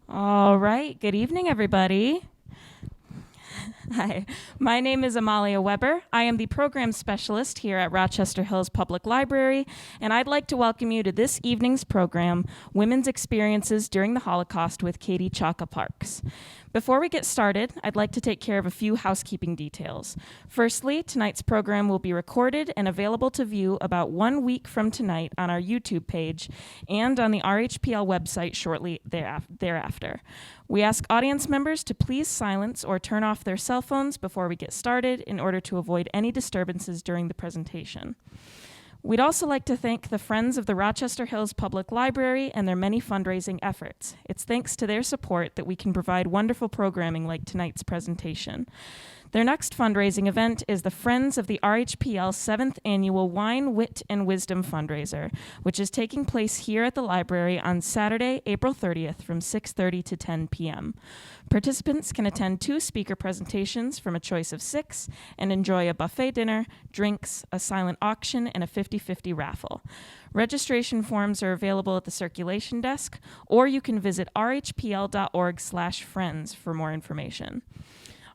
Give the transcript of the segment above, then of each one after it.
All right. Good evening, everybody. Hi, my name is Amalia Weber. I am the program specialist here at Rochester Hills Public Library, and I'd like to welcome you to this evening's program, Women's Experiences During the Holocaust with Katie Chaka Parks. Before we get started, I'd like to take care of a few housekeeping details. Firstly, tonight's program will be recorded and available to view about 1 week from tonight on our YouTube page and on the RHPL website shortly thereafter. We ask audience members to please silence or turn off their cell phones before we get started in order to avoid any disturbances during the presentation. We'd also like to thank the Friends of the Rochester Hills Public Library and their many fundraising efforts. It's thanks to their support that we can provide wonderful programming like tonight's presentation. Their next fundraising event is the Friends of the RHPL 7th Annual Wine, Wit, and Wisdom Fundraiser, which is taking place here at the library on Saturday, April 30th from 6:30 to 10 p.m. Participants can attend 2 speaker presentations from a choice of 6 and enjoy a buffet dinner, drinks, a silent auction, and a 50-50 raffle. Registration forms are available at the circulation desk, or you can visit rhpl.org/friends for more information.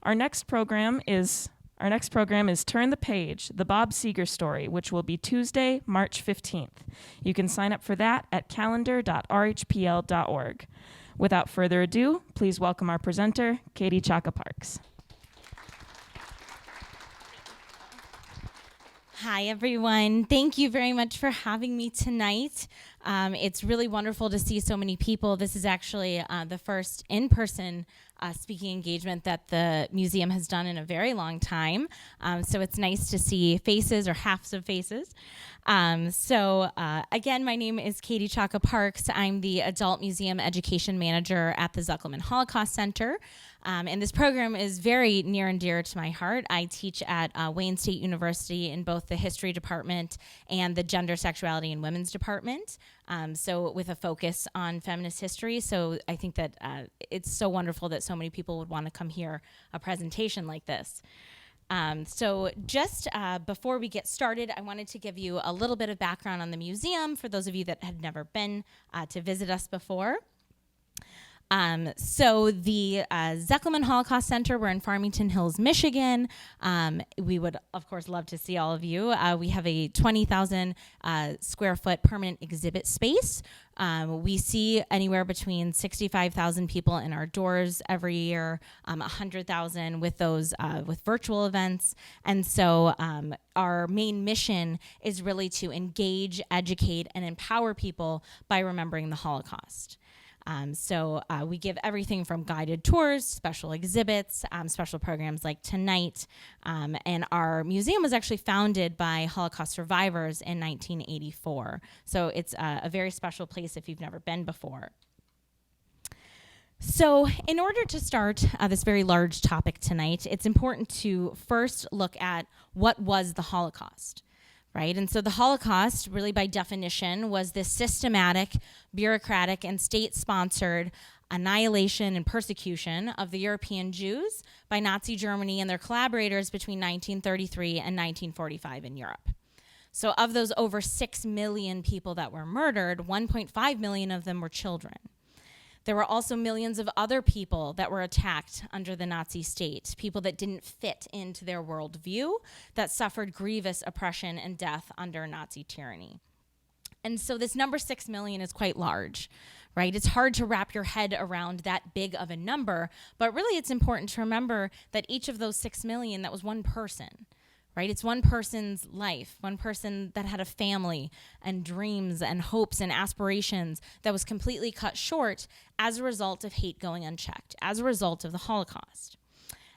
Our next program is Turn the Page, the Bob Seger story, which will be Tuesday, March 15th. You can sign up for that at calendar.rhpl.org. Without further ado, please welcome our presenter, Katie Chaka Parks. Hi, everyone. Thank you very much for having me tonight. It's really wonderful to see so many people. This is actually the first in-person speaking engagement that the museum has done in a very long time. So it's nice to see faces or halves of faces. Again, my name is Katie Chaka Parks. I'm the Adult Museum Education Manager at the Zekelman Holocaust Center. And this program is very near and dear to my heart. I teach at Wayne State University in both the History Department and the Gender, Sexuality, and Women's Department. So with a focus on feminist history. So I think that it's so wonderful that so many people would want to come hear a presentation like this. Before we get started, I wanted to give you a little bit of background on the museum for those of you that had never been to visit us before. The Zekelman Holocaust Center, we're in Farmington Hills, Michigan. We would, of course, love to see all of you. We have a 20,000 square foot permanent exhibit space. We see anywhere between 65,000 people in our doors every year, 100,000 with those with virtual events. And so our main mission is really to engage, educate, and empower people by remembering the Holocaust. We give everything from guided tours, special exhibits, special programs like tonight. And our museum was actually founded by Holocaust survivors in 1984. So it's a very special place if you've never been before. So in order to start this very large topic tonight, it's important to first look at what was the Holocaust. Right? And so the Holocaust, really by definition, was this systematic, bureaucratic, and state-sponsored annihilation and persecution of the European Jews by Nazi Germany and their collaborators between 1933 and 1945 in Europe. So of those over 6 million people that were murdered, 1.5 million of them were children. There were also millions of other people that were attacked under the Nazi state, people that didn't fit into their worldview, that suffered grievous oppression and death under Nazi tyranny. And so this number 6 million is quite large, right? It's hard to wrap your head around that big of a number, but really it's important to remember that each of those 6 million, that was one person. Right? It's one person's life, one person that had a family and dreams and hopes and aspirations that was completely cut short as a result of hate going unchecked, as a result of the Holocaust.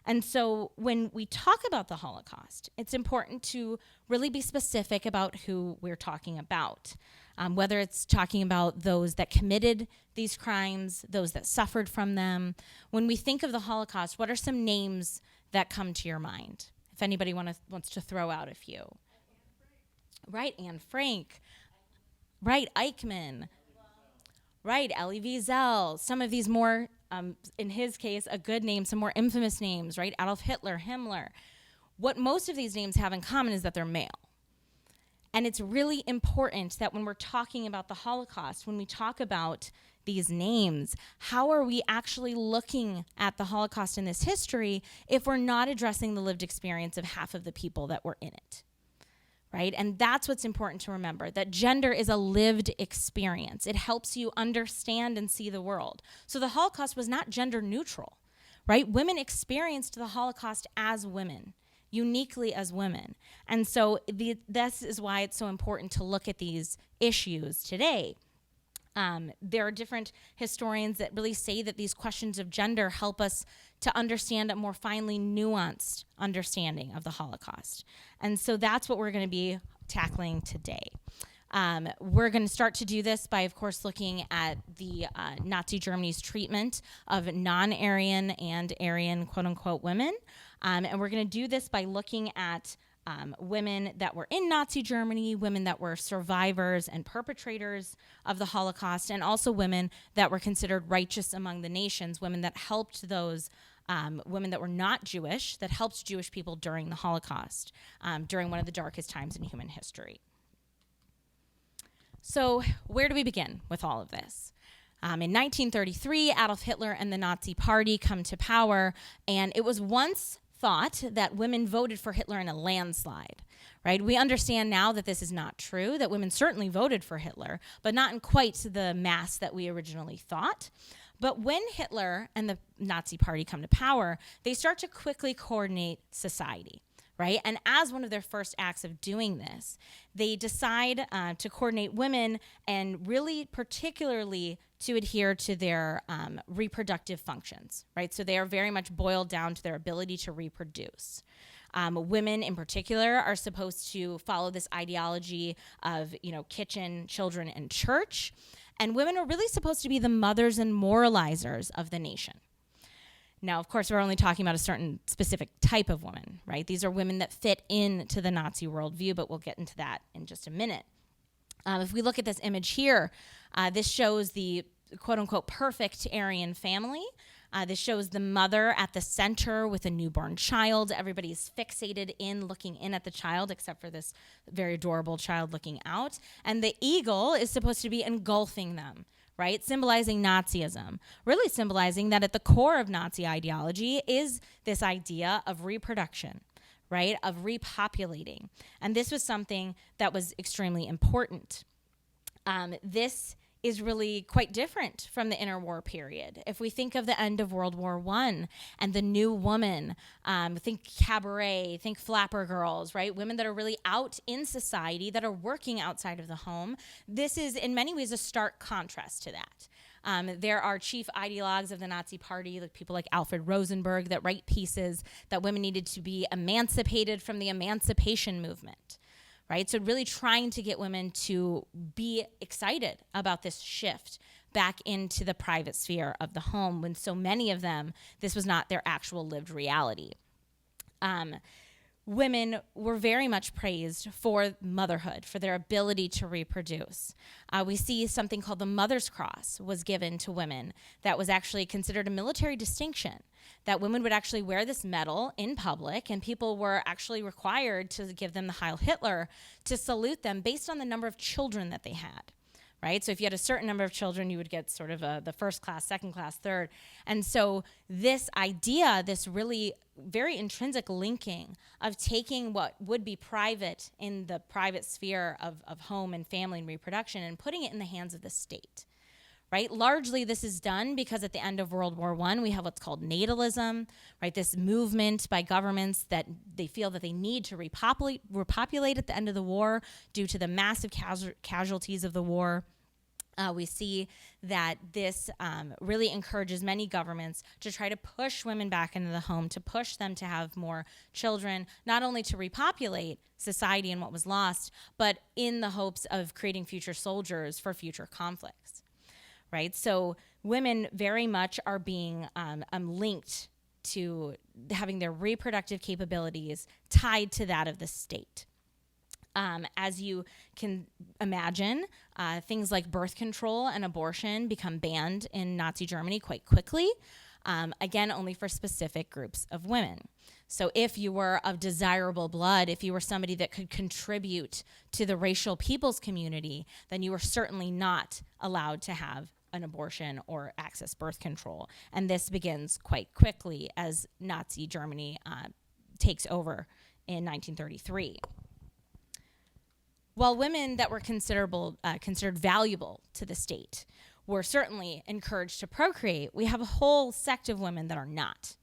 And so when we talk about the Holocaust, it's important to really be specific about who we're talking about, whether it's talking about those that committed these crimes, those that suffered from them. When we think of the Holocaust, what are some names that come to your mind? If anybody wants to throw out a few. Right, Anne Frank. Right, Eichmann. Right, Elie Wiesel. Some of these more, in his case, a good name, some more infamous names, right? Adolf Hitler, Himmler. What most of these names have in common is that they're male. And it's really important that when we're talking about the Holocaust, when we talk about these names, how are we actually looking at the Holocaust in this history if we're not addressing the lived experience of half of the people that were in it? Right? And that's what's important to remember, that gender is a lived experience. It helps you understand and see the world. So the Holocaust was not gender neutral, right? Women experienced the Holocaust as women, uniquely as women. And so this is why it's so important to look at these issues today. There are different historians that really say that these questions of gender help us to understand a more finely nuanced understanding of the Holocaust. And so that's what we're going to be tackling today. We're going to start to do this by, of course, looking at the Nazi Germany's treatment of non-Aryan and Aryan, quote-unquote, women. And we're going to do this by looking at women that were in Nazi Germany, women that were survivors and perpetrators of the Holocaust, and also women that were considered righteous among the nations, women that helped those women that were not Jewish, that helped Jewish people during the Holocaust, during one of the darkest times in human history. So where do we begin with all of this? In 1933, Adolf Hitler and the Nazi Party come to power, and it was once thought that women voted for Hitler in a landslide, right? We understand now that this is not true, that women certainly voted for Hitler, but not in quite the mass that we originally thought. But when Hitler and the Nazi Party come to power, they start to quickly coordinate society, right? And as one of their first acts of doing this, they decide to coordinate women and really particularly to adhere to their reproductive functions, right? So they are very much boiled down to their ability to reproduce. Women in particular are supposed to follow this ideology of, kitchen, children, and church. And women are really supposed to be the mothers and moralizers of the nation. Now, of course, we're only talking about a certain specific type of woman, right? These are women that fit into the Nazi worldview, but we'll get into that in just a minute. If we look at this image here, this shows the quote-unquote perfect Aryan family. This shows the mother at the center with a newborn child. Everybody's fixated in looking in at the child, except for this very adorable child looking out. And the eagle is supposed to be engulfing them, right? Symbolizing Nazism, really symbolizing that at the core of Nazi ideology is this idea of reproduction, right? Of repopulating. And this was something that was extremely important. This is really quite different from the interwar period. If we think of the end of World War I and the new woman, think cabaret, think flapper girls, right? Women that are really out in society, that are working outside of the home. This is in many ways a stark contrast to that. There are chief ideologues of the Nazi Party, like people like Alfred Rosenberg, that write pieces that women needed to be emancipated from the emancipation movement. Right? So really trying to get women to be excited about this shift back into the private sphere of the home, when so many of them, this was not their actual lived reality. Women were very much praised for motherhood, for their ability to reproduce. We see something called the Mother's Cross was given to women that was actually considered a military distinction, that women would actually wear this medal in public, and people were actually required to give them the Heil Hitler to salute them based on the number of children that they had. Right? So if you had a certain number of children, you would get sort of the first class, second class, third. And so this idea, this really very intrinsic linking of taking what would be private in the private sphere of home and family and reproduction and putting it in the hands of the state. Right? Largely this is done because at the end of World War I, we have what's called natalism, right? This movement by governments that they feel that they need to repopulate at the end of the war due to the massive casualties of the war. We see that this really encourages many governments to try to push women back into the home, to push them to have more children, not only to repopulate society and what was lost, but in the hopes of creating future soldiers for future conflicts. Right? So women very much are being linked to having their reproductive capabilities tied to that of the state. As you can imagine, things like birth control and abortion become banned in Nazi Germany quite quickly. again, only for specific groups of women. So if you were of desirable blood, if you were somebody that could contribute to the racial people's community, then you were certainly not allowed to have an abortion or access birth control. And this begins quite quickly as Nazi Germany takes over in 1933. While women that were considered valuable to the state were certainly encouraged to procreate, we have a whole sect of women that are not.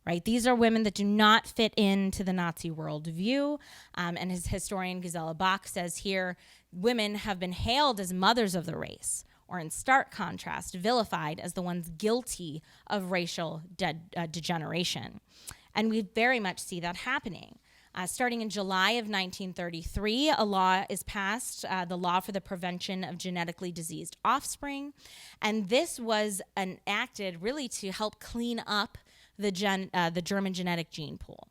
Right? These are women that do not fit into the Nazi worldview. And his historian Gisela Bach says here, women have been hailed as mothers of the race, or in stark contrast, vilified as the ones guilty of racial degeneration. And we very much see that happening. Starting in July of 1933, a law is passed, the Law for the Prevention of Genetically Diseased Offspring. And this was enacted really to help clean up the German genetic gene pool,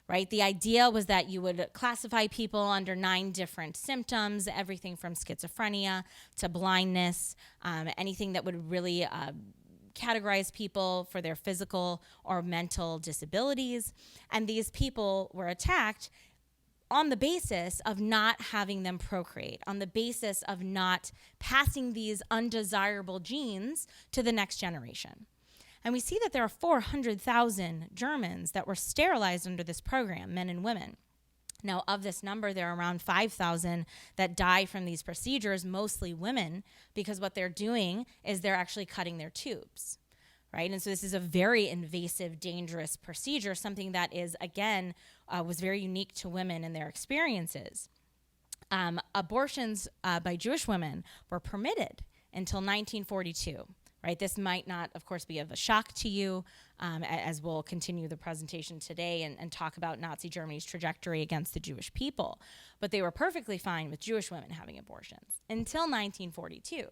right? The idea was that you would classify people under 9 different symptoms, everything from schizophrenia to blindness, anything that would really categorize people for their physical or mental disabilities. And these people were attacked on the basis of not having them procreate, on the basis of not passing these undesirable genes to the next generation. And we see that there are 400,000 Germans that were sterilized under this program, men and women. Now, of this number, there are around 5,000 that die from these procedures, mostly women, because what they're doing is they're actually cutting their tubes, right? And so this is a very invasive, dangerous procedure, something that is, again, was very unique to women and their experiences. Abortions by Jewish women were permitted until 1942. Right? This might not, of course, be of a shock to you, as we'll continue the presentation today and talk about Nazi Germany's trajectory against the Jewish people. But they were perfectly fine with Jewish women having abortions until 1942,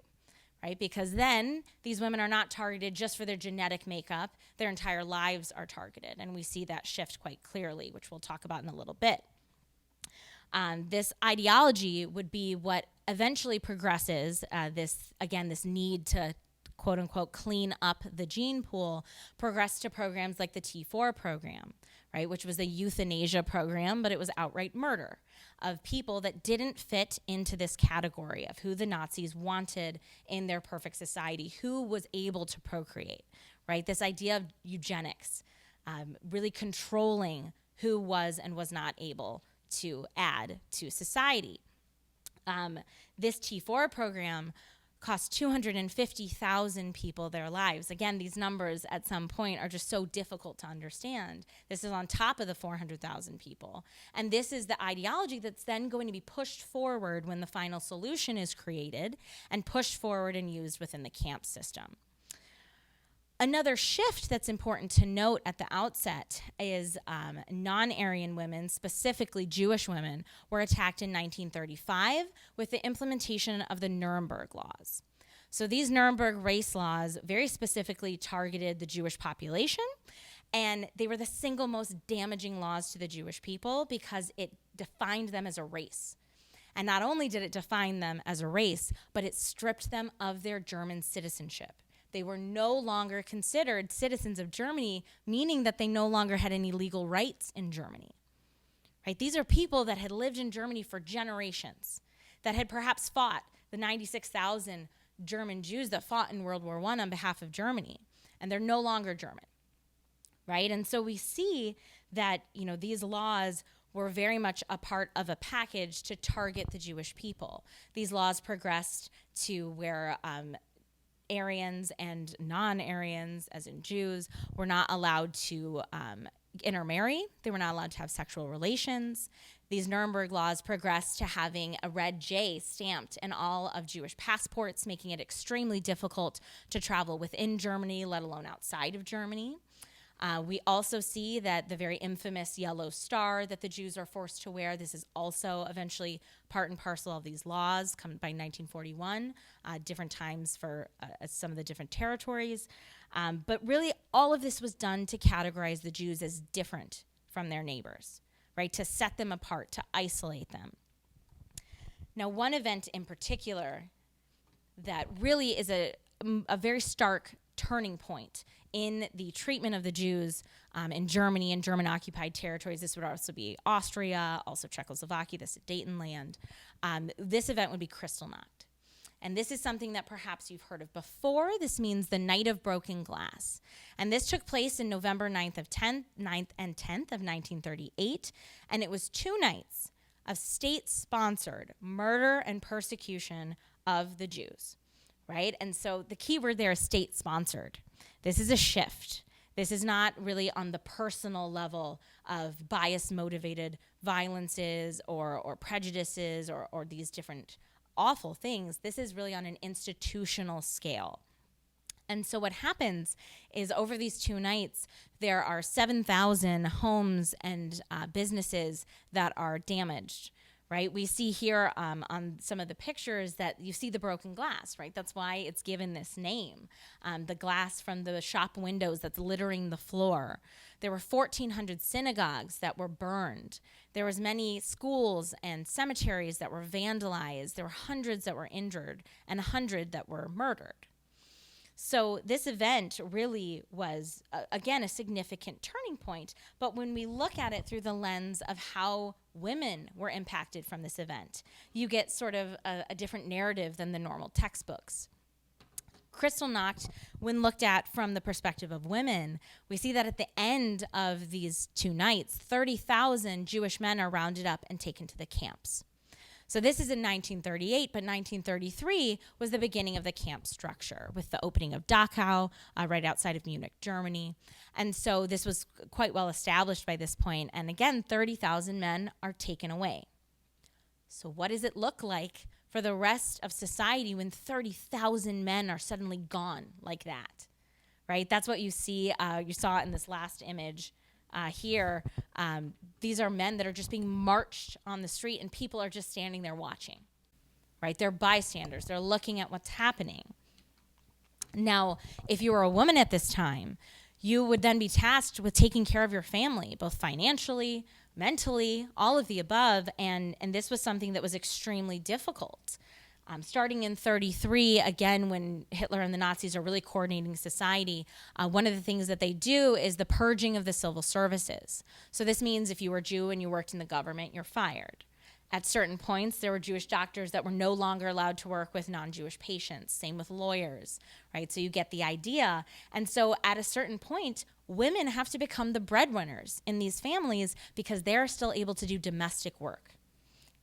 right? Because then these women are not targeted just for their genetic makeup. Their entire lives are targeted. And we see that shift quite clearly, which we'll talk about in a little bit. This ideology would be what eventually progresses this need to quote unquote, clean up the gene pool, progressed to programs like the T4 program, right, which was a euthanasia program, but it was outright murder of people that didn't fit into this category of who the Nazis wanted in their perfect society, who was able to procreate, right? This idea of eugenics, really controlling who was and was not able to add to society. This T4 program cost 250,000 people their lives. Again, these numbers at some point are just so difficult to understand. This is on top of the 400,000 people. And this is the ideology that's then going to be pushed forward when the final solution is created and pushed forward and used within the camp system. Another shift that's important to note at the outset is non-Aryan women, specifically Jewish women, were attacked in 1935 with the implementation of the Nuremberg laws. So these Nuremberg race laws very specifically targeted the Jewish population, and they were the single most damaging laws to the Jewish people because it defined them as a race. And not only did it define them as a race, but it stripped them of their German citizenship. They were no longer considered citizens of Germany, meaning that they no longer had any legal rights in Germany. Right? These are people that had lived in Germany for generations, that had perhaps fought the 96,000 German Jews that fought in World War I on behalf of Germany, and they're no longer German. Right? And so we see that, these laws were very much a part of a package to target the Jewish people. These laws progressed to where Aryans and non-Aryans, as in Jews, were not allowed to intermarry. They were not allowed to have sexual relations. These Nuremberg laws progressed to having a red J stamped in all of Jewish passports, making it extremely difficult to travel within Germany, let alone outside of Germany. We also see that the very infamous yellow star that the Jews are forced to wear, this is also eventually part and parcel of these laws, come by 1941, different times for some of the different territories. But really, all of this was done to categorize the Jews as different from their neighbors, right? To set them apart, to isolate them. Now, one event in particular that really is a very stark turning point in the treatment of the Jews in Germany and German-occupied territories. This would also be Austria, also Czechoslovakia, this Sudetenland. This event would be Kristallnacht. And this is something that perhaps you've heard of before. This means the Night of Broken Glass. And this took place in November 9th and 10th of 1938. And it was 2 nights of state-sponsored murder and persecution of the Jews, right? And so the key word there is state-sponsored. This is a shift. This is not really on the personal level of bias-motivated violences or prejudices or these different awful things. This is really on an institutional scale. And so what happens is over these 2 nights, there are 7,000 homes and businesses that are damaged, right? We see here on some of the pictures that you see the broken glass, right? That's why it's given this name. The glass from the shop windows that's littering the floor. There were 1,400 synagogues that were burned. There was many schools and cemeteries that were vandalized. There were hundreds that were injured and 100 that were murdered. So this event really was, again, a significant turning point. But when we look at it through the lens of how women were impacted from this event, you get sort of a different narrative than the normal textbooks. Kristallnacht, when looked at from the perspective of women, we see that at the end of these 2 nights, 30,000 Jewish men are rounded up and taken to the camps. So this is in 1938, but 1933 was the beginning of the camp structure with the opening of Dachau right outside of Munich, Germany. And so this was quite well established by this point. And again, 30,000 men are taken away. So what does it look like for the rest of society when 30,000 men are suddenly gone like that, right? That's what you see. You saw it in this last image here. These are men that are just being marched on the street and people are just standing there watching, right? They're bystanders. They're looking at what's happening. Now, if you were a woman at this time, you would then be tasked with taking care of your family, both financially, mentally, all of the above, and this was something that was extremely difficult. Starting in 1933, again, when Hitler and the Nazis are really coordinating society, one of the things that they do is the purging of the civil services. So this means if you were Jew and you worked in the government, you're fired. At certain points, there were Jewish doctors that were no longer allowed to work with non-Jewish patients. Same with lawyers, right? So you get the idea. And so at a certain point, women have to become the breadwinners in these families because they're still able to do domestic work.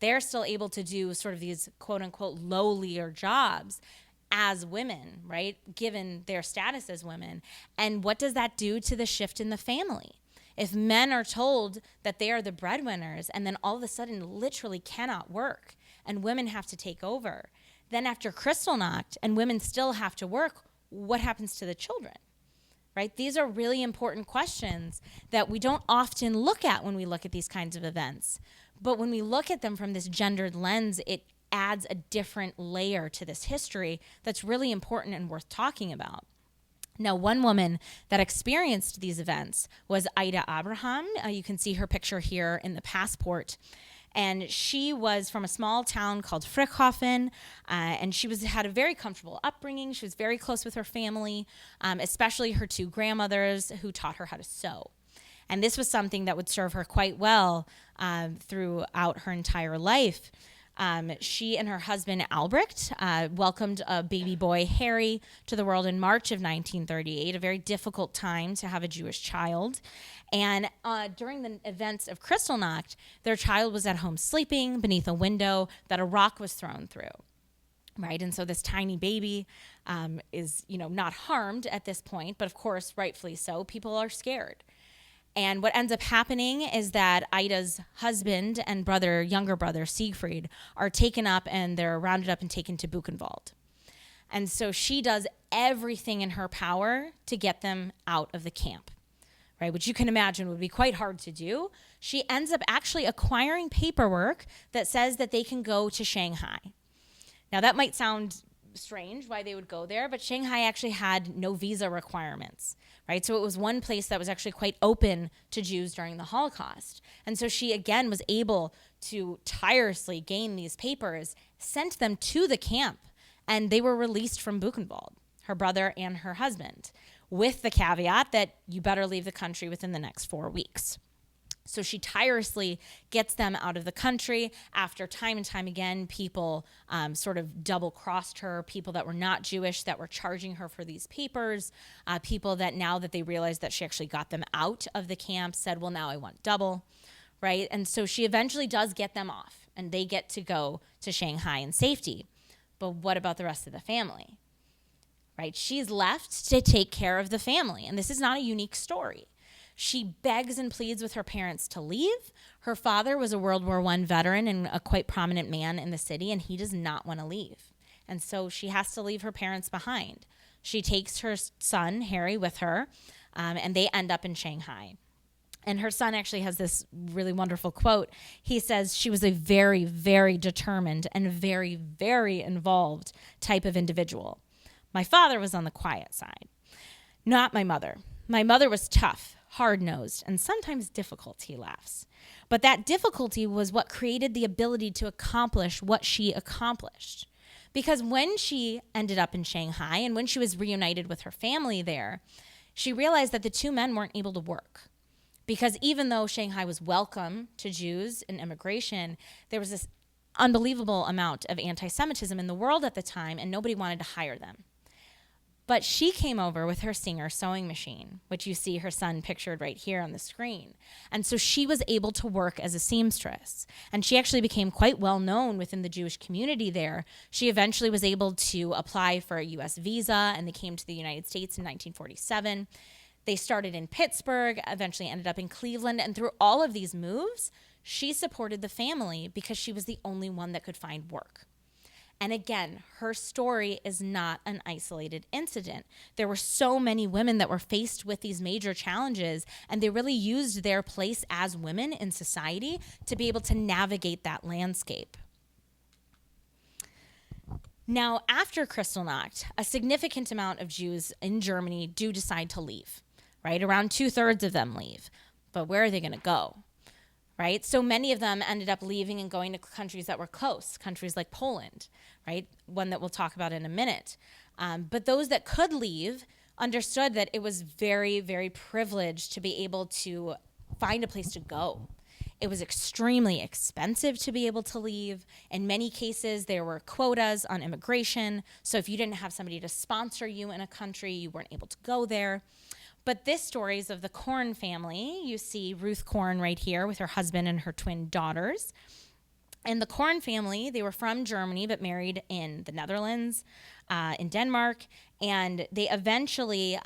They're still able to do sort of these quote unquote lowlier jobs as women, right? Given their status as women. And what does that do to the shift in the family? If men are told that they are the breadwinners and then all of a sudden literally cannot work and women have to take over, then after Kristallnacht and women still have to work, what happens to the children? Right? These are really important questions that we don't often look at when we look at these kinds of events. But when we look at them from this gendered lens, it adds a different layer to this history that's really important and worth talking about. Now, one woman that experienced these events was Ida Abraham. You can see her picture here in the passport. And she was from a small town called Frickhofen, and she had a very comfortable upbringing. She was very close with her family, especially her 2 grandmothers who taught her how to sew. And this was something that would serve her quite well throughout her entire life. She and her husband, Albrecht, welcomed a baby boy, Harry, to the world in March of 1938, a very difficult time to have a Jewish child. And during the events of Kristallnacht, their child was at home sleeping beneath a window that a rock was thrown through. Right, and so this tiny baby is, not harmed at this point, but of course, rightfully so. People are scared. And what ends up happening is that Ida's husband and younger brother, Siegfried, are taken up and they're rounded up and taken to Buchenwald. And so she does everything in her power to get them out of the camp, right? Which you can imagine would be quite hard to do. She ends up actually acquiring paperwork that says that they can go to Shanghai. Now that might sound strange why they would go there, but Shanghai actually had no visa requirements, right? So it was one place that was actually quite open to Jews during the Holocaust. And so she, again, was able to tirelessly gain these papers, sent them to the camp, and they were released from Buchenwald. her brother and her husband, with the caveat that you better leave the country within the next 4 weeks. So she tirelessly gets them out of the country after time and time again, people sort of double-crossed her, people that were not Jewish that were charging her for these papers, people that now that they realized that she actually got them out of the camp said, well, now I want double, right? And so she eventually does get them off, and they get to go to Shanghai in safety. But what about the rest of the family, right? She's left to take care of the family, and this is not a unique story. She begs and pleads with her parents to leave. Her father was a World War I veteran and a quite prominent man in the city, and he does not want to leave. And so she has to leave her parents behind. She takes her son, Harry, with her, and they end up in Shanghai. And her son actually has this really wonderful quote. He says, she was a very, very determined and very, very involved type of individual. My father was on the quiet side, not my mother. My mother was tough, hard-nosed, and sometimes difficult, he laughs. But that difficulty was what created the ability to accomplish what she accomplished. Because when she ended up in Shanghai and when she was reunited with her family there, she realized that the two men weren't able to work. Because even though Shanghai was welcome to Jews and immigration, there was this unbelievable amount of anti-Semitism in the world at the time, and nobody wanted to hire them. But she came over with her Singer sewing machine, which you see her son pictured right here on the screen. And so she was able to work as a seamstress. And she actually became quite well known within the Jewish community there. She eventually was able to apply for a U.S. visa, and they came to the United States in 1947. They started in Pittsburgh, eventually ended up in Cleveland. And through all of these moves, she supported the family because she was the only one that could find work. And again, her story is not an isolated incident. There were so many women that were faced with these major challenges, and they really used their place as women in society to be able to navigate that landscape. Now, after Kristallnacht, a significant amount of Jews in Germany do decide to leave, right? Around 2/3 of them leave. But where are they going to go? Right? So many of them ended up leaving and going to countries that were close, countries like Poland, right? One that we'll talk about in a minute. But those that could leave understood that it was very, very privileged to be able to find a place to go. It was extremely expensive to be able to leave. In many cases, there were quotas on immigration. So if you didn't have somebody to sponsor you in a country, you weren't able to go there. But this story is of the Corn family. You see Ruth Corn right here with her husband and her twin daughters. And the Corn family, they were from Germany but married in the Netherlands, in Denmark. And they eventually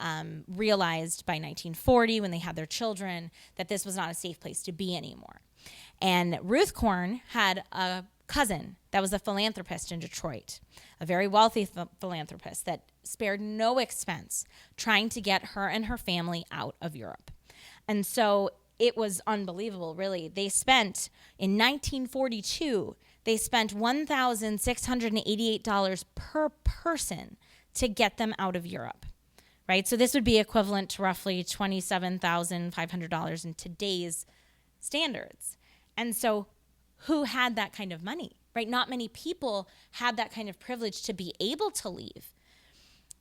realized by 1940, when they had their children, that this was not a safe place to be anymore. And Ruth Corn had a cousin that was a philanthropist in Detroit, a very wealthy philanthropist that spared no expense trying to get her and her family out of Europe. And so it was unbelievable, really. They spent, in 1942, they spent $1,688 per person to get them out of Europe, right? So this would be equivalent to roughly $27,500 in today's standards. And so who had that kind of money, right? Not many people had that kind of privilege to be able to leave.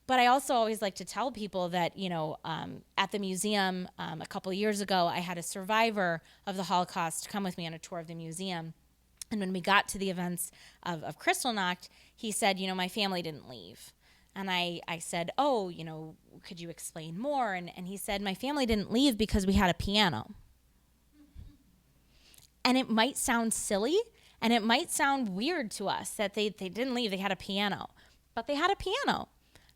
But I also always like to tell people that, at the museum a couple of years ago, I had a survivor of the Holocaust come with me on a tour of the museum. And when we got to the events of Kristallnacht, he said, my family didn't leave. And I said, could you explain more? And he said, my family didn't leave because we had a piano. And it might sound silly, and it might sound weird to us that they didn't leave, they had a piano. But they had a piano,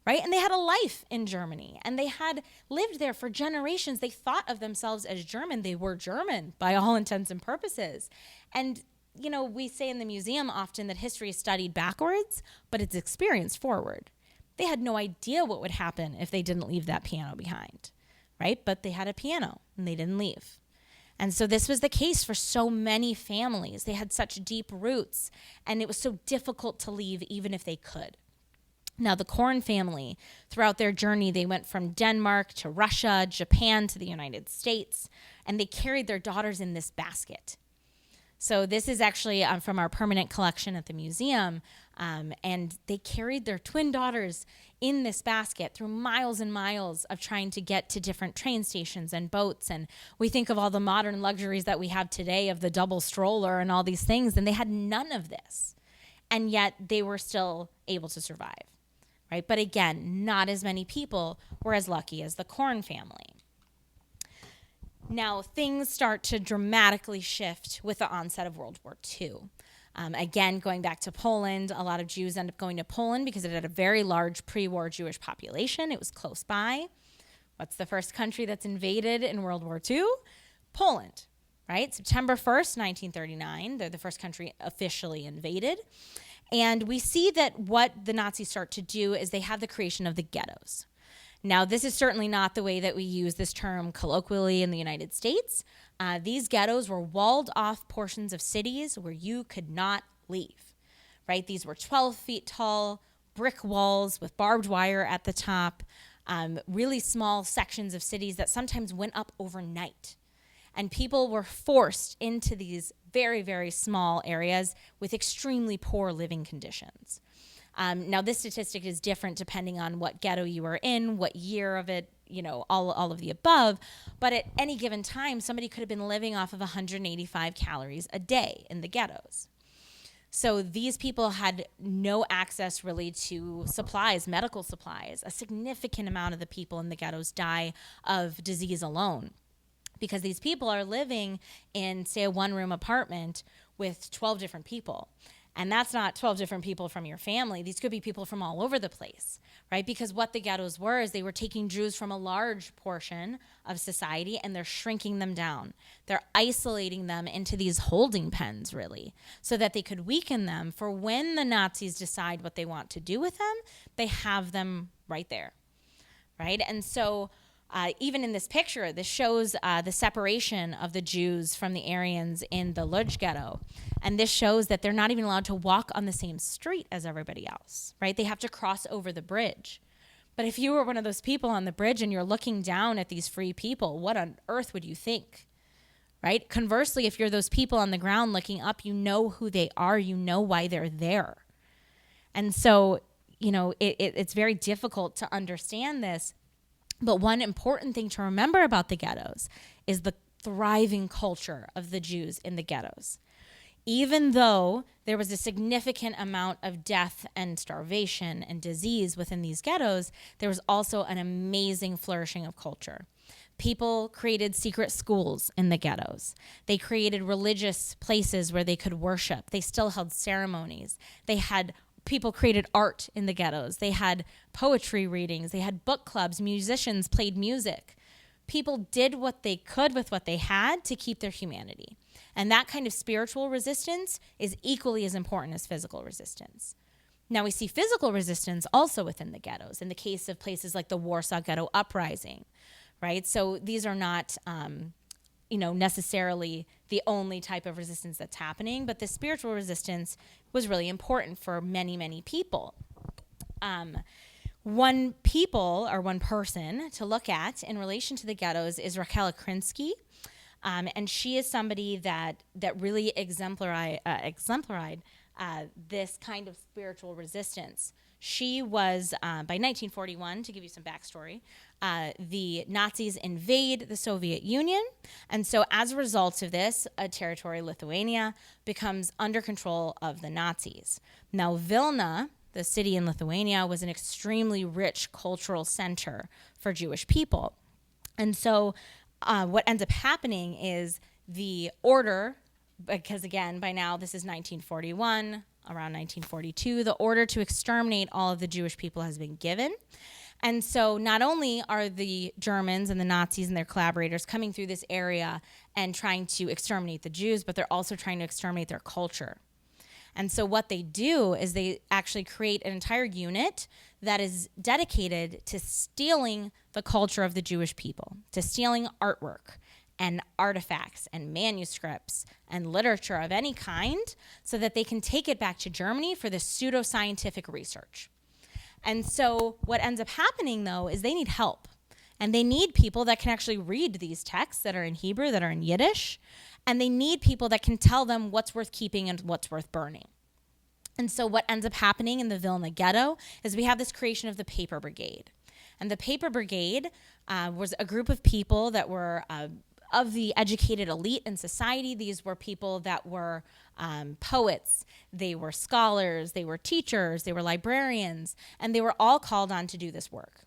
right? And they had a life in Germany, and they had lived there for generations. They thought of themselves as German. They were German by all intents and purposes. And, we say in the museum often that history is studied backwards, but it's experienced forward. They had no idea what would happen if they didn't leave that piano behind, right? But they had a piano, and they didn't leave. And so this was the case for so many families. They had such deep roots, and it was so difficult to leave even if they could. Now, the Corn family, throughout their journey, they went from Denmark to Russia, Japan to the United States, and they carried their daughters in this basket. So this is actually from our permanent collection at the museum. And they carried their twin daughters in this basket through miles and miles of trying to get to different train stations and boats. And we think of all the modern luxuries that we have today of the double stroller and all these things, and they had none of this. And yet they were still able to survive, right? But again, not as many people were as lucky as the Corn family. Now, things start to dramatically shift with the onset of World War II. Again, going back to Poland, a lot of Jews end up going to Poland because it had a very large pre-war Jewish population. It was close by. What's the first country that's invaded in World War II? Poland, right? September 1st, 1939, they're the first country officially invaded. And we see that what the Nazis start to do is they have the creation of the ghettos. Now, this is certainly not the way that we use this term colloquially in the United States. These ghettos were walled off portions of cities where you could not leave, right? These were 12 feet tall, brick walls with barbed wire at the top, really small sections of cities that sometimes went up overnight. And people were forced into these very, very small areas with extremely poor living conditions. Now, this statistic is different depending on what ghetto you were in, what year of it, all of the above. But at any given time, somebody could have been living off of 185 calories a day in the ghettos. So these people had no access really to supplies, medical supplies. A significant amount of the people in the ghettos die of disease alone because these people are living in, say, a one-room apartment with 12 different people. And that's not 12 different people from your family. These could be people from all over the place, right? Because what the ghettos were is they were taking Jews from a large portion of society and they're shrinking them down. They're isolating them into these holding pens, really, so that they could weaken them for when the Nazis decide what they want to do with them, they have them right there, right? And so even in this picture, this shows the separation of the Jews from the Aryans in the Lodz ghetto. And this shows that they're not even allowed to walk on the same street as everybody else, right? They have to cross over the bridge. But if you were one of those people on the bridge and you're looking down at these free people, what on earth would you think, right? Conversely, if you're those people on the ground looking up, you know who they are, you know why they're there. And so, it's very difficult to understand this. But one important thing to remember about the ghettos is the thriving culture of the Jews in the ghettos. Even though there was a significant amount of death and starvation and disease within these ghettos, there was also an amazing flourishing of culture. People created secret schools in the ghettos. They created religious places where they could worship. They still held ceremonies. People created art in the ghettos. They had poetry readings. They had book clubs. Musicians played music. People did what they could with what they had to keep their humanity. And that kind of spiritual resistance is equally as important as physical resistance. Now, we see physical resistance also within the ghettos in the case of places like the Warsaw Ghetto Uprising, right? So these are not necessarily the only type of resistance that's happening, but the spiritual resistance was really important for many, many people. One person to look at in relation to the ghettos is Raquel Krinsky, and she is somebody that really exemplified this kind of spiritual resistance. She was, by 1941, to give you some backstory, the Nazis invade the Soviet Union. And so as a result of this, a territory, Lithuania, becomes under control of the Nazis. Now, Vilna, the city in Lithuania, was an extremely rich cultural center for Jewish people. And so what ends up happening is the order, because again, by now this is 1941, around 1942, the order to exterminate all of the Jewish people has been given. And so not only are the Germans and the Nazis and their collaborators coming through this area and trying to exterminate the Jews, but they're also trying to exterminate their culture. And so what they do is they actually create an entire unit that is dedicated to stealing the culture of the Jewish people, to stealing artwork and artifacts and manuscripts and literature of any kind so that they can take it back to Germany for this pseudoscientific research. And so what ends up happening, though, is they need help. And they need people that can actually read these texts that are in Hebrew, that are in Yiddish. And they need people that can tell them what's worth keeping and what's worth burning. And so what ends up happening in the Vilna ghetto is we have this creation of the Paper Brigade. And the Paper Brigade was a group of people that were of the educated elite in society. These were people that were poets, they were scholars, they were teachers, they were librarians, and they were all called on to do this work.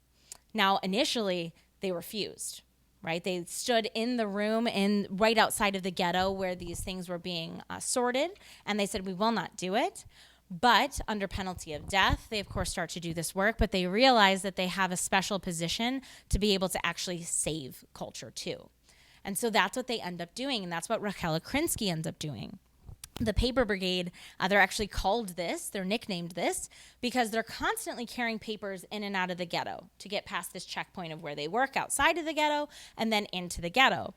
Now, initially, they refused, right? They stood in the room right outside of the ghetto where these things were being sorted, and they said, we will not do it. But under penalty of death, they, of course, start to do this work, but they realize that they have a special position to be able to actually save culture, too. And so that's what they end up doing, and that's what Raquel Akrinsky ends up doing. The Paper Brigade, they're actually called this, they're nicknamed this, because they're constantly carrying papers in and out of the ghetto to get past this checkpoint of where they work outside of the ghetto and then into the ghetto.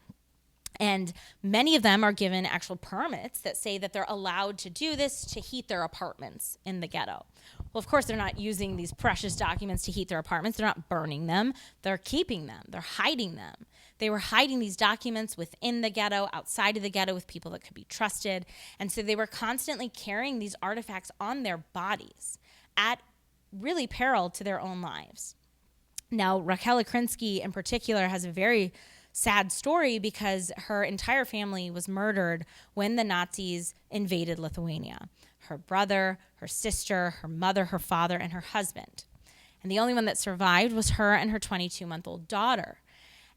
And many of them are given actual permits that say that they're allowed to do this to heat their apartments in the ghetto. Well, of course, they're not using these precious documents to heat their apartments. They're not burning them. They're keeping them. They're hiding them. They were hiding these documents within the ghetto, outside of the ghetto with people that could be trusted. And so they were constantly carrying these artifacts on their bodies at really peril to their own lives. Now, Raquel Akrinsky in particular has a very sad story because her entire family was murdered when the Nazis invaded Lithuania. Her brother, her sister, her mother, her father, and her husband. And the only one that survived was her and her 22-month-old daughter.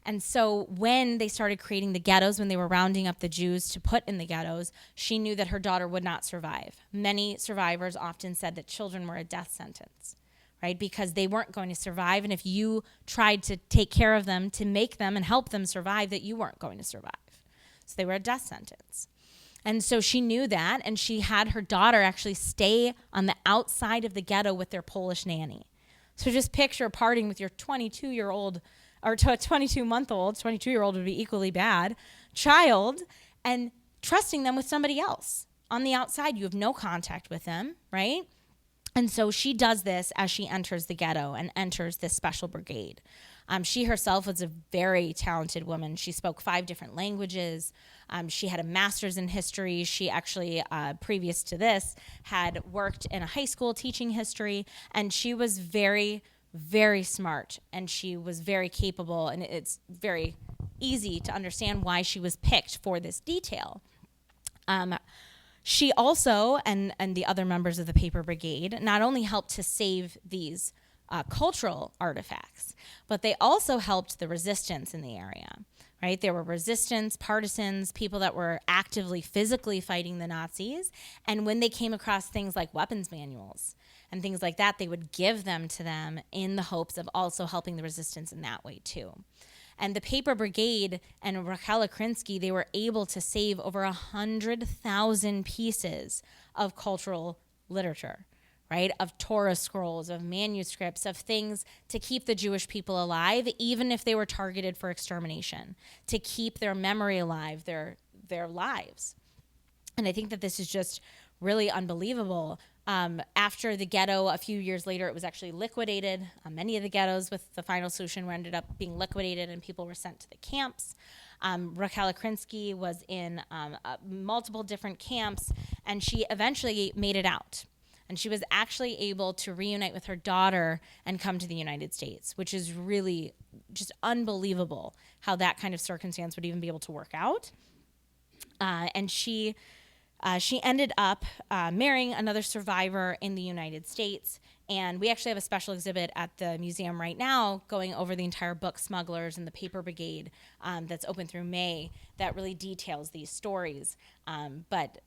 And so when they started creating the ghettos, when they were rounding up the Jews to put in the ghettos, she knew that her daughter would not survive. Many survivors often said that children were a death sentence, right? Because they weren't going to survive. And if you tried to take care of them, to make them and help them survive, that you weren't going to survive. So they were a death sentence. And so she knew that, and she had her daughter actually stay on the outside of the ghetto with their Polish nanny. So just picture parting with your 22-year-old, or to a 22-month-old, 22-year-old would be equally bad, child, and trusting them with somebody else. On the outside, you have no contact with them, right? And so she does this as she enters the ghetto and enters this special brigade. She herself was a very talented woman. She spoke 5 different languages. She had a master's in history. She actually, previous to this, had worked in a high school teaching history. And she was very, very smart. And she was very capable. And it's very easy to understand why she was picked for this detail. She also, and the other members of the Paper Brigade, not only helped to save these cultural artifacts, but they also helped the resistance in the area, right? There were resistance, partisans, people that were actively physically fighting the Nazis. And when they came across things like weapons manuals and things like that, they would give them to them in the hopes of also helping the resistance in that way too. And the Paper Brigade and Raquel Akrinsky, they were able to save over 100,000 pieces of cultural literature, right? Of Torah scrolls, of manuscripts, of things to keep the Jewish people alive, even if they were targeted for extermination, to keep their memory alive, their lives. And I think that this is just really unbelievable. After the ghetto, a few years later, it was actually liquidated. Many of the ghettos with the final solution were ended up being liquidated and people were sent to the camps. Raquel Akrinsky was in multiple different camps, and she eventually made it out. And she was actually able to reunite with her daughter and come to the United States, which is really just unbelievable how that kind of circumstance would even be able to work out. And she ended up marrying another survivor in the United States. And we actually have a special exhibit at the museum right now going over the entire book, Smugglers and the Paper Brigade, that's open through May, that really details these stories. But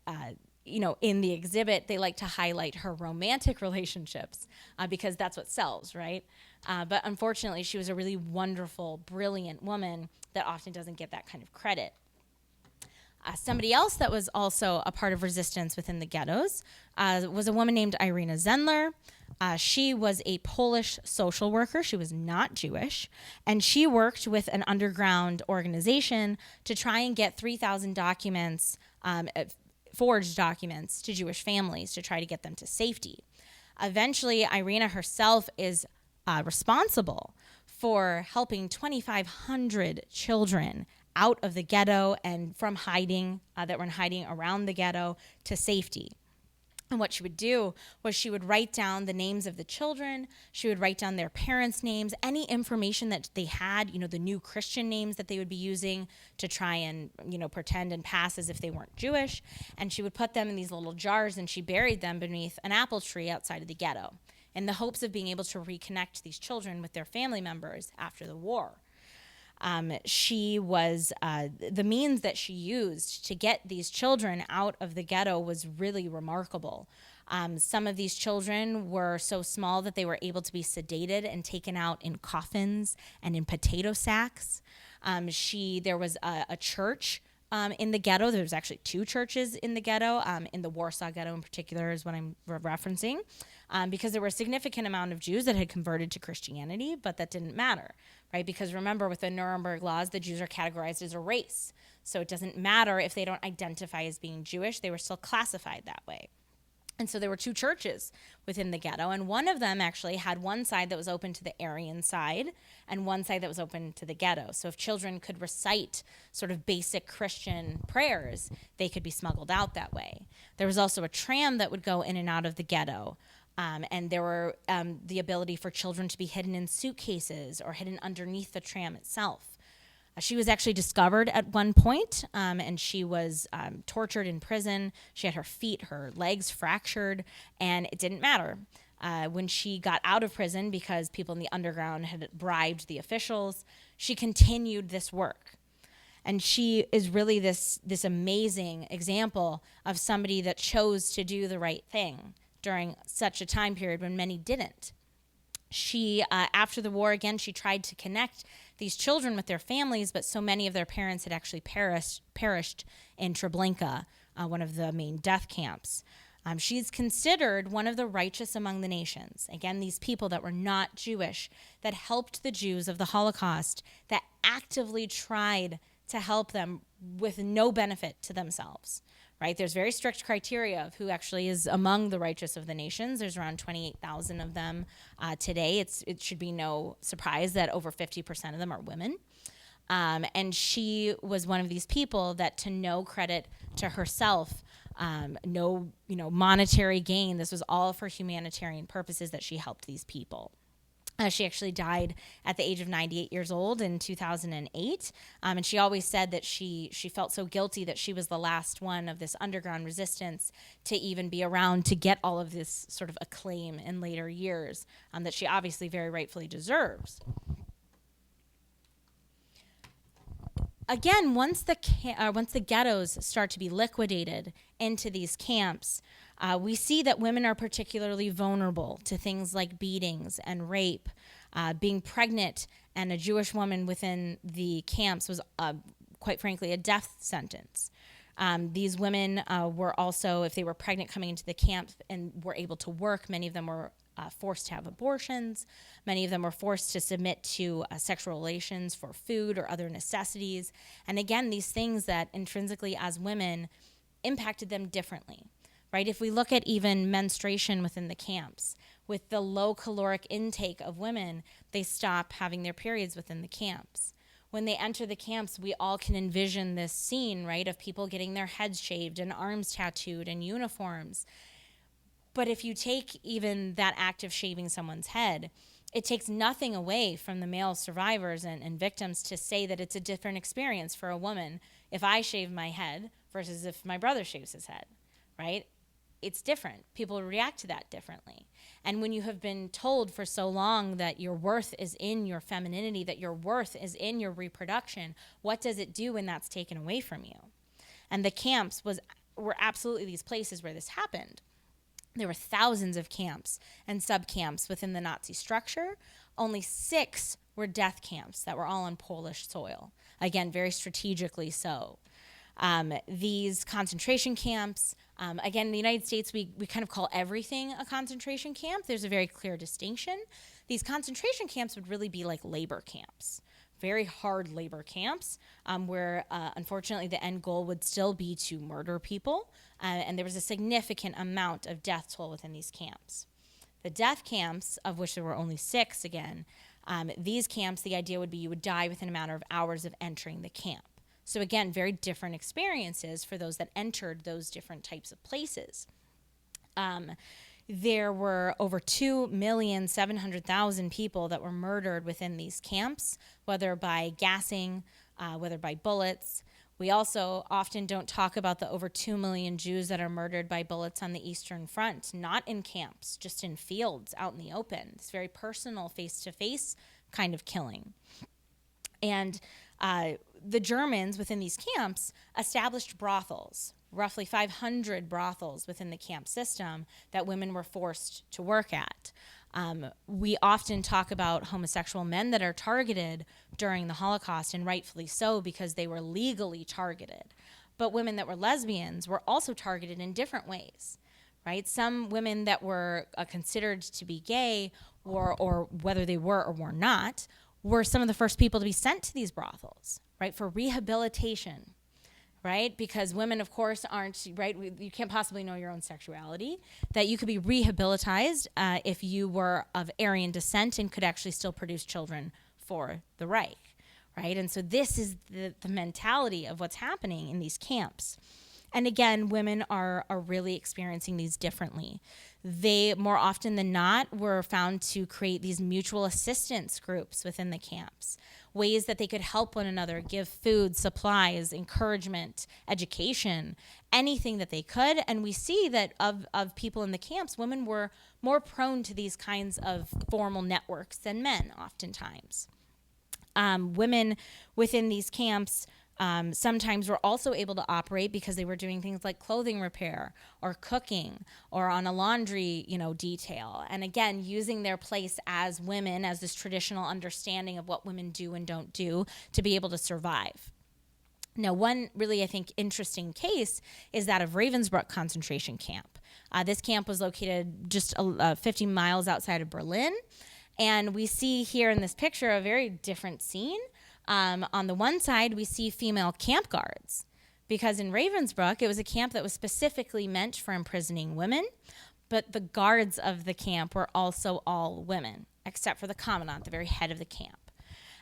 in the exhibit, they like to highlight her romantic relationships because that's what sells, right? But unfortunately, she was a really wonderful, brilliant woman that often doesn't get that kind of credit. Somebody else that was also a part of resistance within the ghettos was a woman named Irena Zendler. She was a Polish social worker. She was not Jewish. And she worked with an underground organization to try and get 3,000 documents, forged documents, to Jewish families to try to get them to safety. Eventually, Irena herself is responsible for helping 2,500 children out of the ghetto and from hiding, that were in hiding around the ghetto, to safety. And what she would do was she would write down the names of the children. She would write down their parents' names, any information that they had, the new Christian names that they would be using to try and, pretend and pass as if they weren't Jewish. And she would put them in these little jars, and she buried them beneath an apple tree outside of the ghetto in the hopes of being able to reconnect these children with their family members after the war. She was, the means that she used to get these children out of the ghetto was really remarkable. Some of these children were so small that they were able to be sedated and taken out in coffins and in potato sacks. There was a church in the ghetto. There was actually two churches in the ghetto, in the Warsaw ghetto in particular is what I'm referencing, because there were a significant amount of Jews that had converted to Christianity, but that didn't matter, right? Because remember, with the Nuremberg laws, the Jews are categorized as a race. So it doesn't matter if they don't identify as being Jewish, they were still classified that way. And so there were two churches within the ghetto, and one of them actually had one side that was open to the Aryan side and one side that was open to the ghetto. So if children could recite sort of basic Christian prayers, they could be smuggled out that way. There was also a tram that would go in and out of the ghetto, and there were the ability for children to be hidden in suitcases or hidden underneath the tram itself. She was actually discovered at one point, and she was tortured in prison. She had her legs fractured, and it didn't matter. When she got out of prison, because people in the underground had bribed the officials, she continued this work. And she is really this amazing example of somebody that chose to do the right thing during such a time period when many didn't. She, after the war, again, she tried to connect these children with their families, but so many of their parents had actually perished in Treblinka, one of the main death camps. She's considered one of the righteous among the nations. Again, these people that were not Jewish, that helped the Jews of the Holocaust, that actively tried to help them with no benefit to themselves. Right? There's very strict criteria of who actually is among the righteous of the nations. There's around 28,000 of them today. It should be no surprise that over 50% of them are women. And she was one of these people that, to no credit to herself, no monetary gain, this was all for humanitarian purposes that she helped these people. She actually died at the age of 98 years old in 2008. And she always said that she felt so guilty that she was the last one of this underground resistance to even be around to get all of this sort of acclaim in later years, that she obviously very rightfully deserves. Again, once the ghettos start to be liquidated into these camps, we see that women are particularly vulnerable to things like beatings and rape. Being pregnant and a Jewish woman within the camps was, quite frankly, a death sentence. These women were also, if they were pregnant coming into the camp and were able to work, many of them were forced to have abortions. Many of them were forced to submit to sexual relations for food or other necessities. And again, these things that intrinsically as women impacted them differently. Right? If we look at even menstruation within the camps, with the low caloric intake of women, they stop having their periods within the camps. When they enter the camps, we all can envision this scene, right, of people getting their heads shaved and arms tattooed and uniforms. But if you take even that act of shaving someone's head, it takes nothing away from the male survivors and victims to say that it's a different experience for a woman if I shave my head versus if my brother shaves his head, right? It's different. People react to that differently. And when you have been told for so long that your worth is in your femininity, that your worth is in your reproduction, what does it do when that's taken away from you? And the camps were absolutely these places where this happened. There were thousands of camps and sub-camps within the Nazi structure. Only 6 were death camps that were all on Polish soil. Again, very strategically so. These concentration camps, again, in the United States, we kind of call everything a concentration camp. There's a very clear distinction. These concentration camps would really be like labor camps, very hard labor camps, where unfortunately the end goal would still be to murder people, and there was a significant amount of death toll within these camps. The death camps, of which there were only 6 again, these camps, the idea would be you would die within a matter of hours of entering the camp. So again, very different experiences for those that entered those different types of places. There were over 2,700,000 people that were murdered within these camps, whether by gassing, whether by bullets. We also often don't talk about the over 2 million Jews that are murdered by bullets on the Eastern Front, not in camps, just in fields out in the open. It's very personal, face-to-face kind of killing. And the Germans within these camps established brothels, roughly 500 brothels within the camp system that women were forced to work at. We often talk about homosexual men that are targeted during the Holocaust, and rightfully so, because they were legally targeted. But women that were lesbians were also targeted in different ways, right? Some women that were considered to be gay, or whether they were or were not, were some of the first people to be sent to these brothels, right, for rehabilitation. Right? Because women, of course, aren't, right? You can't possibly know your own sexuality. That you could be rehabilitized if you were of Aryan descent and could actually still produce children for the Reich, right? And so this is the mentality of what's happening in these camps. And again, women are really experiencing these differently. They, more often than not, were found to create these mutual assistance groups within the camps, ways that they could help one another, give food, supplies, encouragement, education, anything that they could. And we see that of people in the camps, women were more prone to these kinds of formal networks than men, oftentimes. Women within these camps sometimes were also able to operate because they were doing things like clothing repair or cooking or on a laundry, detail. And again, using their place as women, as this traditional understanding of what women do and don't do to be able to survive. Now, one really, I think, interesting case is that of Ravensbruck concentration camp. This camp was located just 50 miles outside of Berlin. And we see here in this picture a very different scene. On the one side, we see female camp guards, because in Ravensbruck, it was a camp that was specifically meant for imprisoning women, but the guards of the camp were also all women, except for the commandant, the very head of the camp.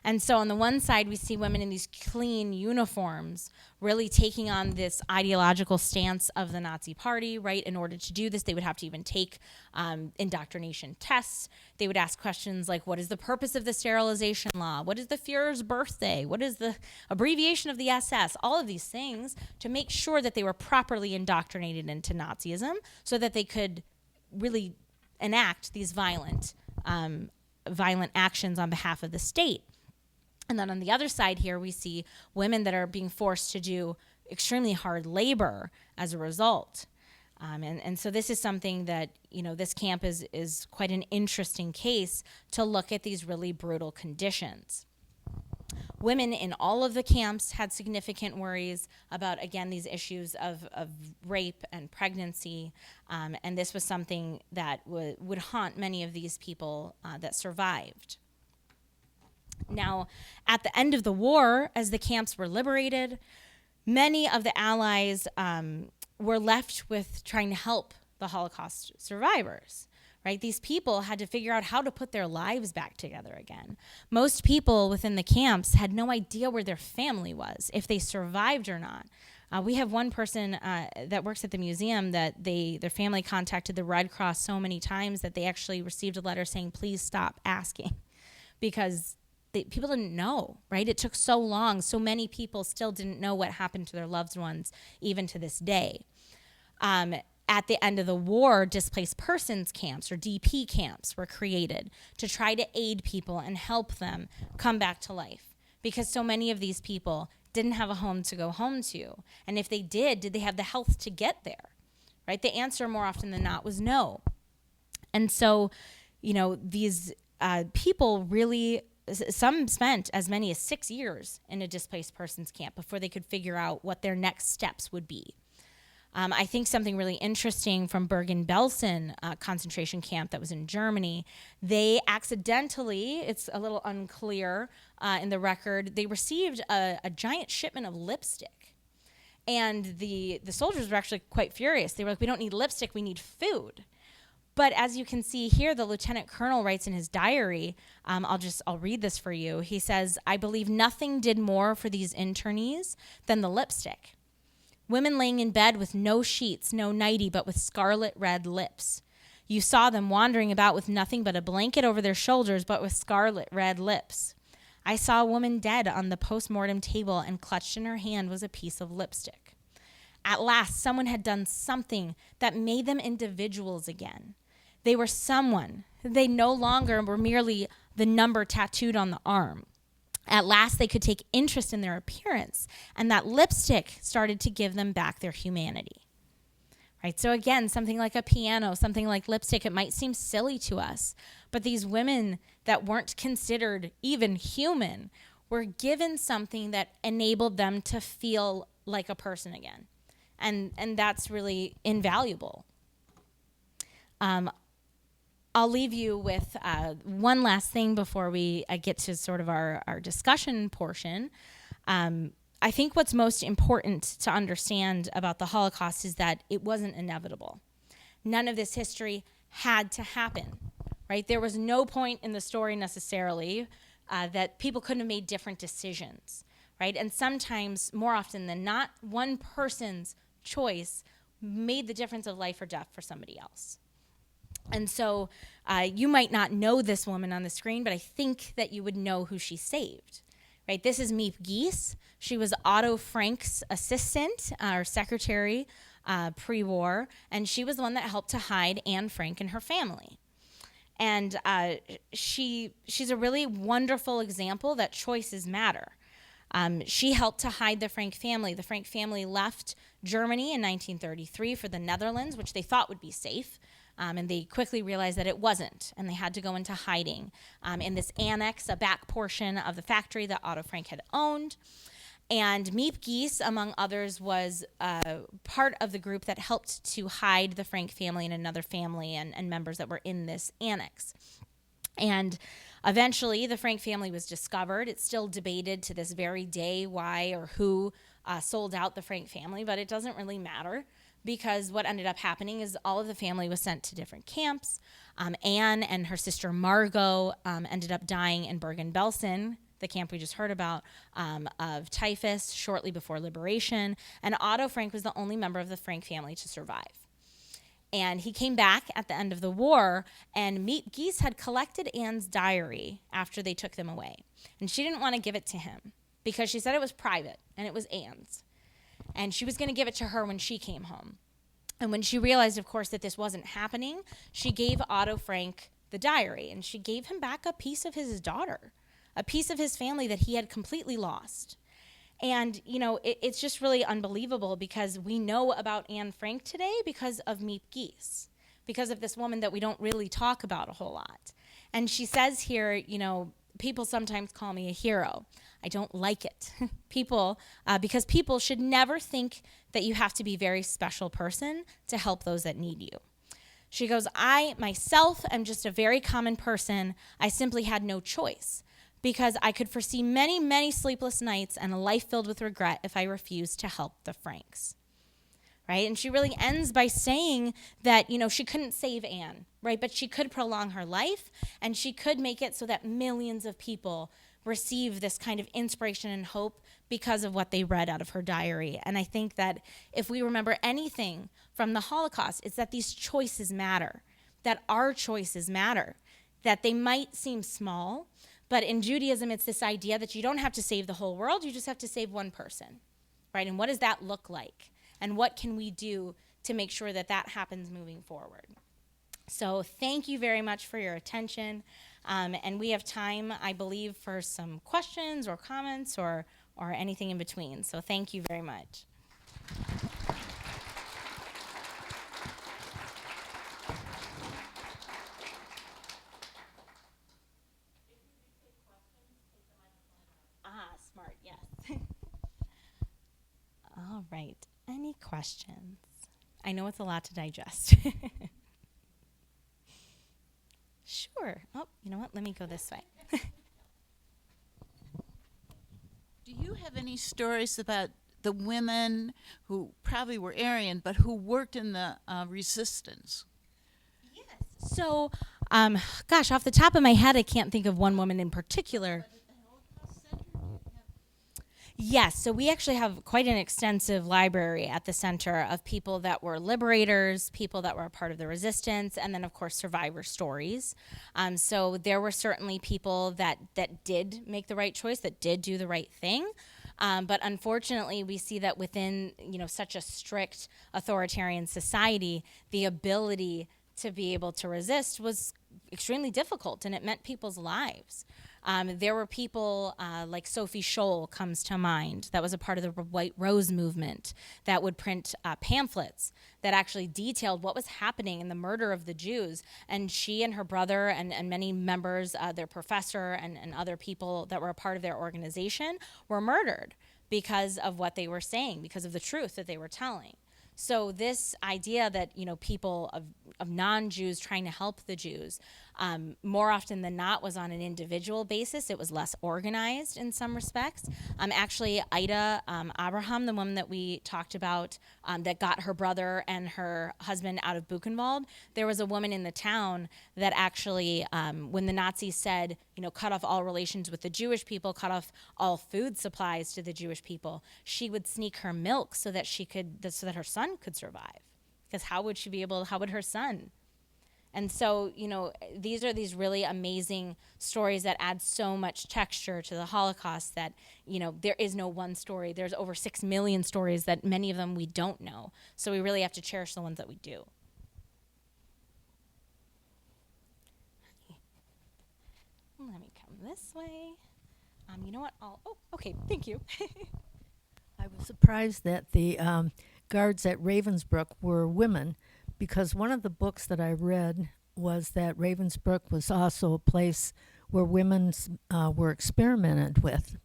And so on the one side, we see women in these clean uniforms really taking on this ideological stance of the Nazi Party, right? In order to do this, they would have to even take indoctrination tests. They would ask questions like, what is the purpose of the sterilization law? What is the Führer's birthday? What is the abbreviation of the SS? All of these things to make sure that they were properly indoctrinated into Nazism so that they could really enact these violent actions on behalf of the state. And then on the other side here, we see women that are being forced to do extremely hard labor as a result. And so this is something that, this camp is quite an interesting case to look at these really brutal conditions. Women in all of the camps had significant worries about, again, these issues of rape and pregnancy. And this was something that would haunt many of these people that survived. Now, at the end of the war, as the camps were liberated, many of the Allies were left with trying to help the Holocaust survivors, right? These people had to figure out how to put their lives back together again. Most people within the camps had no idea where their family was, if they survived or not. We have one person that works at the museum that their family contacted the Red Cross so many times that they actually received a letter saying, please stop asking, because people didn't know, right? It took so long. So many people still didn't know what happened to their loved ones, even to this day. At the end of the war, Displaced Persons camps, or DP camps, were created to try to aid people and help them come back to life, because so many of these people didn't have a home to go home to. And if they did they have the health to get there, right? The answer more often than not was no. And so, these people really... Some spent as many as 6 years in a displaced persons camp before they could figure out what their next steps would be. I think something really interesting from Bergen-Belsen concentration camp that was in Germany, they accidentally, it's a little unclear in the record, they received a giant shipment of lipstick. And the soldiers were actually quite furious. They were like, we don't need lipstick, we need food. But as you can see here, the lieutenant colonel writes in his diary, I'll read this for you. He says, I believe nothing did more for these internees than the lipstick. Women laying in bed with no sheets, no nightie, but with scarlet red lips. You saw them wandering about with nothing but a blanket over their shoulders, but with scarlet red lips. I saw a woman dead on the post-mortem table, and clutched in her hand was a piece of lipstick. At last, someone had done something that made them individuals again. They were someone. They no longer were merely the number tattooed on the arm. At last, they could take interest in their appearance, and that lipstick started to give them back their humanity. Right? So again, something like a piano, something like lipstick, it might seem silly to us, but these women that weren't considered even human were given something that enabled them to feel like a person again. And that's really invaluable. I'll leave you with one last thing before we get to sort of our discussion portion. I think what's most important to understand about the Holocaust is that it wasn't inevitable. None of this history had to happen, right? There was no point in the story necessarily that people couldn't have made different decisions, right? And sometimes, more often than not, one person's choice made the difference of life or death for somebody else. And so you might not know this woman on the screen, but I think that you would know who she saved, right? This is Miep Gies. She was Otto Frank's assistant or secretary pre-war, and she was the one that helped to hide Anne Frank and her family. And she's a really wonderful example that choices matter. She helped to hide the Frank family. The Frank family left Germany in 1933 for the Netherlands, which they thought would be safe. And they quickly realized that it wasn't, and they had to go into hiding in this annex, a back portion of the factory that Otto Frank had owned. And Miep Gies, among others, was part of the group that helped to hide the Frank family and another family and members that were in this annex. And eventually, the Frank family was discovered. It's still debated to this very day why or who sold out the Frank family, but it doesn't really matter, because what ended up happening is all of the family was sent to different camps. Anne and her sister Margot ended up dying in Bergen-Belsen, the camp we just heard about, of typhus shortly before liberation. And Otto Frank was the only member of the Frank family to survive. And he came back at the end of the war, and Miep Gies had collected Anne's diary after they took them away. And she didn't want to give it to him because she said it was private and it was Anne's. And she was going to give it to her when she came home. And when she realized, of course, that this wasn't happening, she gave Otto Frank the diary, and she gave him back a piece of his daughter, a piece of his family that he had completely lost. And, you know, it's just really unbelievable, because we know about Anne Frank today because of Miep Gies, because of this woman that we don't really talk about a whole lot. And she says here, you know, people sometimes call me a hero. I don't like it. Because people should never think that you have to be a very special person to help those that need you. She goes, I myself am just a very common person. I simply had no choice, because I could foresee many, many sleepless nights and a life filled with regret if I refused to help the Franks. Right? And she really ends by saying that, you know, she couldn't save Anne, right? But she could prolong her life, and she could make it so that millions of people receive this kind of inspiration and hope because of what they read out of her diary. And I think that if we remember anything from the Holocaust, it's that these choices matter, that our choices matter, that they might seem small, but in Judaism, it's this idea that you don't have to save the whole world, you just have to save one person, right? And what does that look like? And what can we do to make sure that that happens moving forward? So thank you very much for your attention. And we have time, I believe, for some questions or comments or anything in between. So thank you very much. Smart, yes. All right. Any questions? I know it's a lot to digest. Sure. Oh, you know what? Let me go this way. Do you have any stories about the women who probably were Aryan, but who worked in the resistance? Yes. So, gosh, off the top of my head, I can't think of one woman in particular. Yes, so we actually have quite an extensive library at the center of people that were liberators, people that were a part of the resistance, and then of course survivor stories. So there were certainly people that did make the right choice, that did do the right thing. But unfortunately, we see that within such a strict authoritarian society, the ability to be able to resist was extremely difficult, and it meant people's lives. There were people like Sophie Scholl comes to mind, that was a part of the White Rose movement, that would print pamphlets that actually detailed what was happening in the murder of the Jews. And she and her brother and many members, their professor and other people that were a part of their organization were murdered because of what they were saying, because of the truth that they were telling. So this idea that people of non-Jews trying to help the Jews, more often than not, was on an individual basis. It was less organized in some respects. Actually, Ida Abraham, the woman that we talked about, that got her brother and her husband out of Buchenwald, there was a woman in the town that actually, when the Nazis said, cut off all relations with the Jewish people, cut off all food supplies to the Jewish people, she would sneak her milk so that her son could survive. Because how would her son? And so, these are these really amazing stories that add so much texture to the Holocaust that, there is no one story. There's over 6 million stories that many of them we don't know. So we really have to cherish the ones that we do. Let me come this way. You know what? Okay, thank you. I was surprised that the guards at Ravensbruck were women, because one of the books that I read was that Ravensbruck was also a place where women were experimented with.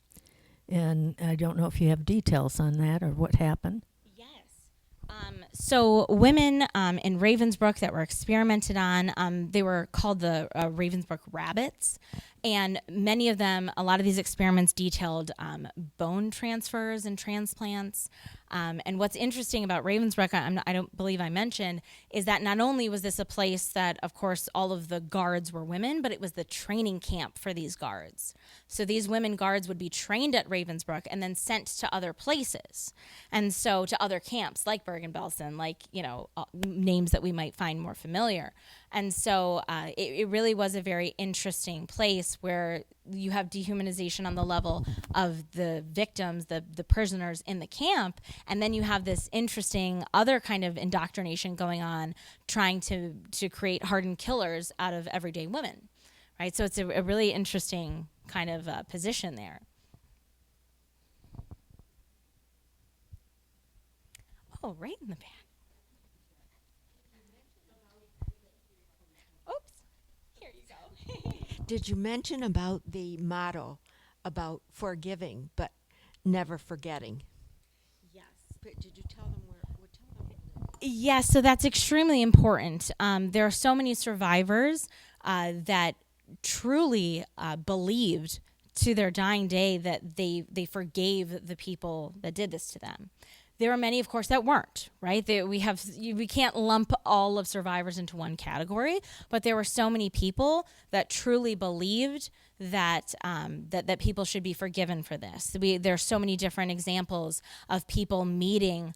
And I don't know if you have details on that or what happened. Yes. So women in Ravensbruck that were experimented on, they were called the Ravensbruck rabbits. And many of them, a lot of these experiments detailed bone transfers and transplants. And what's interesting about Ravensbruck, I don't believe I mentioned, is that not only was this a place that, of course, all of the guards were women, but it was the training camp for these guards. So these women guards would be trained at Ravensbruck and then sent to other places. And so to other camps like Bergen-Belsen, like, names that we might find more familiar. And so it really was a very interesting place where you have dehumanization on the level of the victims, the prisoners in the camp, and then you have this interesting other kind of indoctrination going on, trying to create hardened killers out of everyday women, right? So it's a really interesting kind of position there. Oh, right in the back. Did you mention about the motto about forgiving but never forgetting? Yes. But did you tell them Yes, so that's extremely important. There are so many survivors that truly believed to their dying day that they forgave the people that did this to them. There are many, of course, that weren't, right? We can't lump all of survivors into one category, but there were so many people that truly believed that that people should be forgiven for this. There are so many different examples of people meeting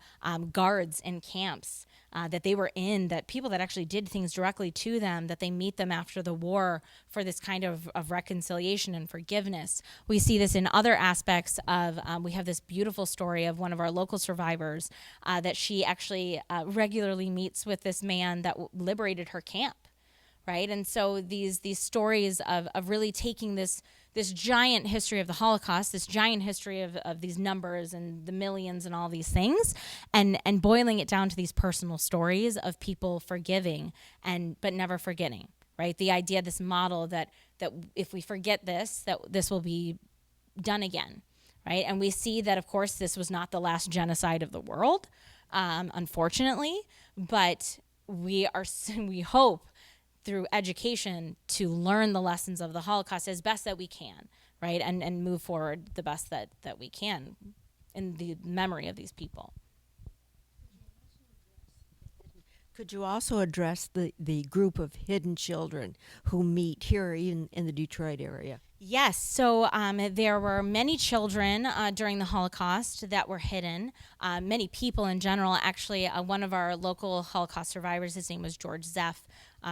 guards in camps that they were in, that people that actually did things directly to them, that they meet them after the war for this kind of reconciliation and forgiveness. We see this in other aspects of, we have this beautiful story of one of our local survivors that she actually regularly meets with this man that liberated her camp, right? And so these stories of really taking this giant history of the Holocaust, this giant history of these numbers and the millions and all these things, and boiling it down to these personal stories of people forgiving but never forgetting, right? The idea, this model that if we forget this, that this will be done again, right? And we see that, of course, this was not the last genocide of the world, unfortunately, but we hope through education to learn the lessons of the Holocaust as best that we can, right? And move forward the best that we can in the memory of these people. Could you also address the group of hidden children who meet here in the Detroit area? Yes, so there were many children during the Holocaust that were hidden, many people in general. Actually, one of our local Holocaust survivors, his name was George Zeff,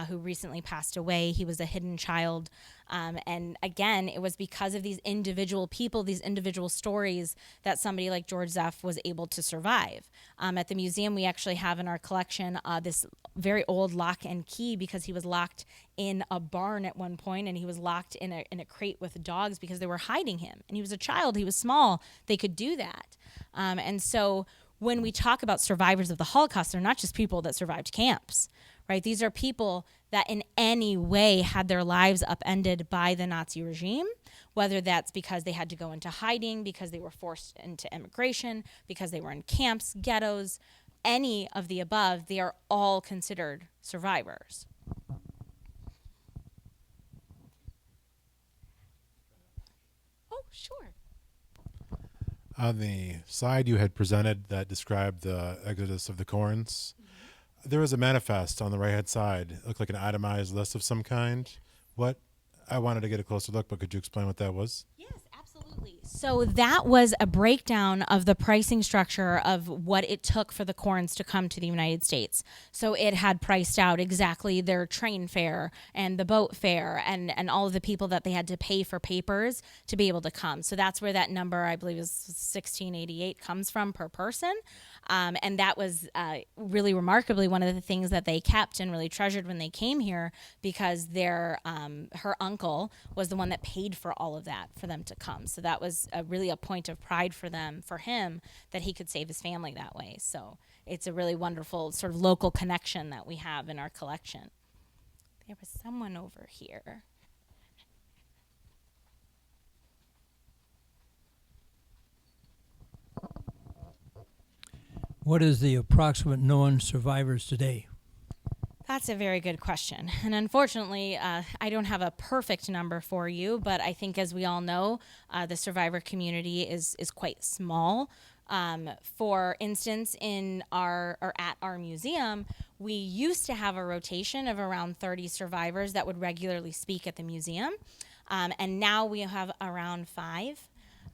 who recently passed away. He was a hidden child. And again, it was because of these individual people, these individual stories, that somebody like George Zeff was able to survive. At the museum, we actually have in our collection this very old lock and key, because he was locked in a barn at one point, and he was locked in a crate with dogs because they were hiding him. And he was a child, he was small, they could do that. And so when we talk about survivors of the Holocaust, they're not just people that survived camps, right? These are people that in any way had their lives upended by the Nazi regime, whether that's because they had to go into hiding, because they were forced into immigration, because they were in camps, ghettos, any of the above. They are all considered survivors. Oh, sure. On the slide you had presented that described the exodus of the Corns, there was a manifest on the right-hand side. It looked like an itemized list of some kind. I wanted to get a closer look, but could you explain what that was? Yes, absolutely. So that was a breakdown of the pricing structure of what it took for the Corns to come to the United States. So it had priced out exactly their train fare and the boat fare and all of the people that they had to pay for papers to be able to come. So that's where that number, I believe, is $16.88 comes from per person. And that was really remarkably one of the things that they kept and really treasured when they came here, because her uncle was the one that paid for all of that for them to come. So that was really a point of pride for him, that he could save his family that way. So it's a really wonderful sort of local connection that we have in our collection. There was someone over here. What is the approximate known survivors today? That's a very good question. And unfortunately, I don't have a perfect number for you, but I think, as we all know, the survivor community is quite small. For instance, at our museum, we used to have a rotation of around 30 survivors that would regularly speak at the museum. And now we have around 5.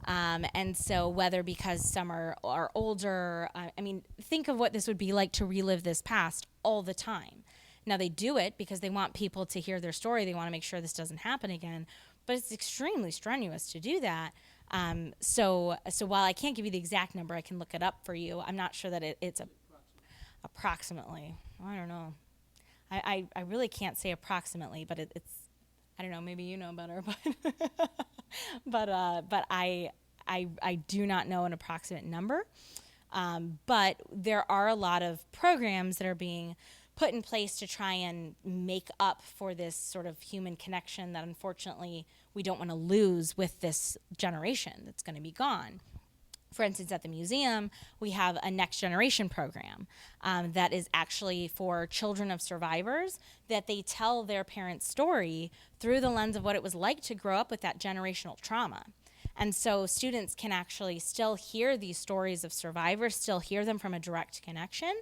And so whether because some are older, think of what this would be like to relive this past all the time. Now, they do it because they want people to hear their story. They want to make sure this doesn't happen again. But it's extremely strenuous to do that. So while I can't give you the exact number, I can look it up for you. I'm not sure that it's approximately. I don't know. I really can't say approximately, but it's, I don't know, maybe you know better, but I do not know an approximate number. But there are a lot of programs that are being put in place to try and make up for this sort of human connection that unfortunately we don't want to lose with this generation that's going to be gone. For instance, at the museum, we have a next generation program that is actually for children of survivors, that they tell their parents' story through the lens of what it was like to grow up with that generational trauma. And so students can actually still hear these stories of survivors, still hear them from a direct connection.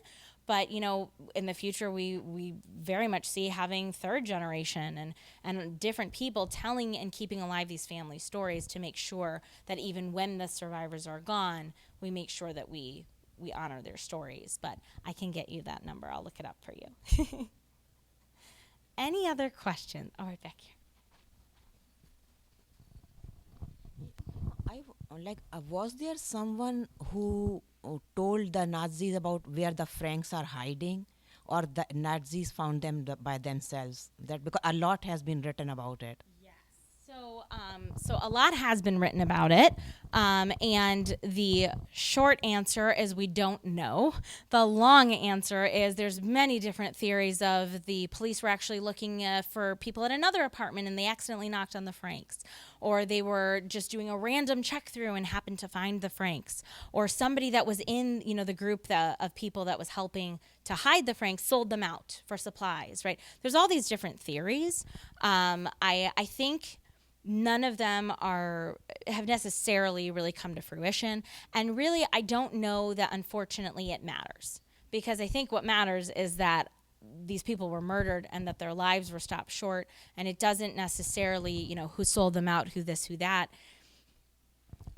But, in the future, we very much see having third generation and different people telling and keeping alive these family stories to make sure that even when the survivors are gone, we make sure that we honor their stories. But I can get you that number. I'll look it up for you. Any other questions? Oh, right back here. Was there someone who told the Nazis about where the Franks are hiding, or the Nazis found them by themselves? That because a lot has been written about it. So a lot has been written about it, and the short answer is we don't know. The long answer is there's many different theories of the police were actually looking for people at another apartment and they accidentally knocked on the Franks, or they were just doing a random check through and happened to find the Franks, or somebody that was in the group of people that was helping to hide the Franks sold them out for supplies, right? There's all these different theories. I think none of them have necessarily really come to fruition. And really, I don't know that, unfortunately, it matters. Because I think what matters is that these people were murdered and that their lives were stopped short. And it doesn't necessarily, you know, who sold them out, who this, who that.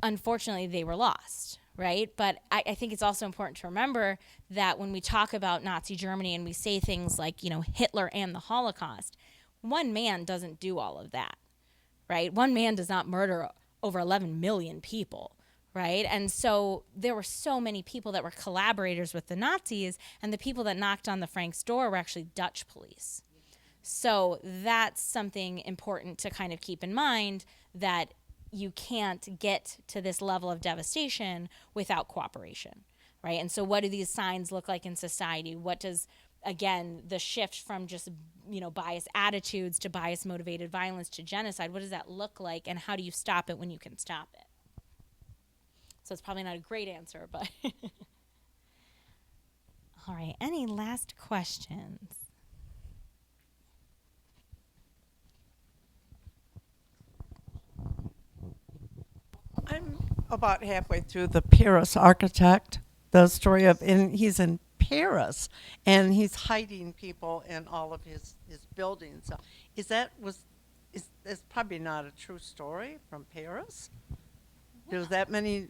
Unfortunately, they were lost, right? But I think it's also important to remember that when we talk about Nazi Germany and we say things like, you know, Hitler and the Holocaust, one man doesn't do all of that, right? One man does not murder over 11 million people, right? And so there were so many people that were collaborators with the Nazis, and the people that knocked on the Franks' door were actually Dutch police. So that's something important to kind of keep in mind, that you can't get to this level of devastation without cooperation, right? And so what do these signs look like in society? What does, again, the shift from just, you know, bias attitudes to bias motivated violence to genocide, what does that look like, and how do you stop it when you can stop it? So it's probably not a great answer, but all right, any last questions? I'm about halfway through The Paris Architect, the story of, and he's in Paris, and he's hiding people in all of his buildings. So is that's probably not a true story from Paris? There's that many,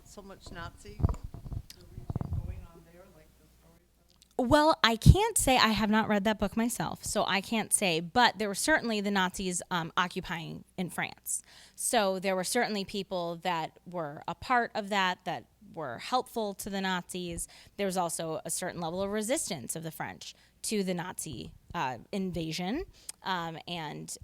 so much Nazi going on there, like the story. Well, I can't say, I have not read that book myself, so I can't say, but there were certainly the Nazis occupying in France. So there were certainly people that were a part of that were helpful to the Nazis. There was also a certain level of resistance of the French to the Nazi invasion and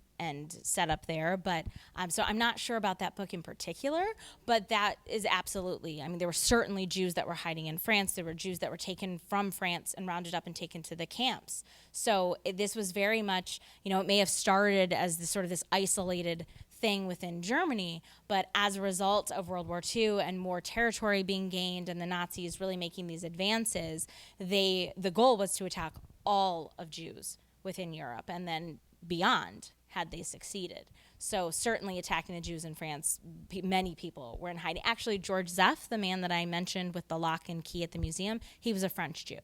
set up there. But so I'm not sure about that book in particular, but that is absolutely, I mean, there were certainly Jews that were hiding in France. There were Jews that were taken from France and rounded up and taken to the camps. So this was very much, you know, it may have started as this sort of this isolated thing within Germany, but as a result of World War II and more territory being gained and the Nazis really making these advances, the goal was to attack all of Jews within Europe and then beyond, had they succeeded. So certainly attacking the Jews in France, many people were in hiding. Actually, George Zeff, the man that I mentioned with the lock and key at the museum, he was a French Jew.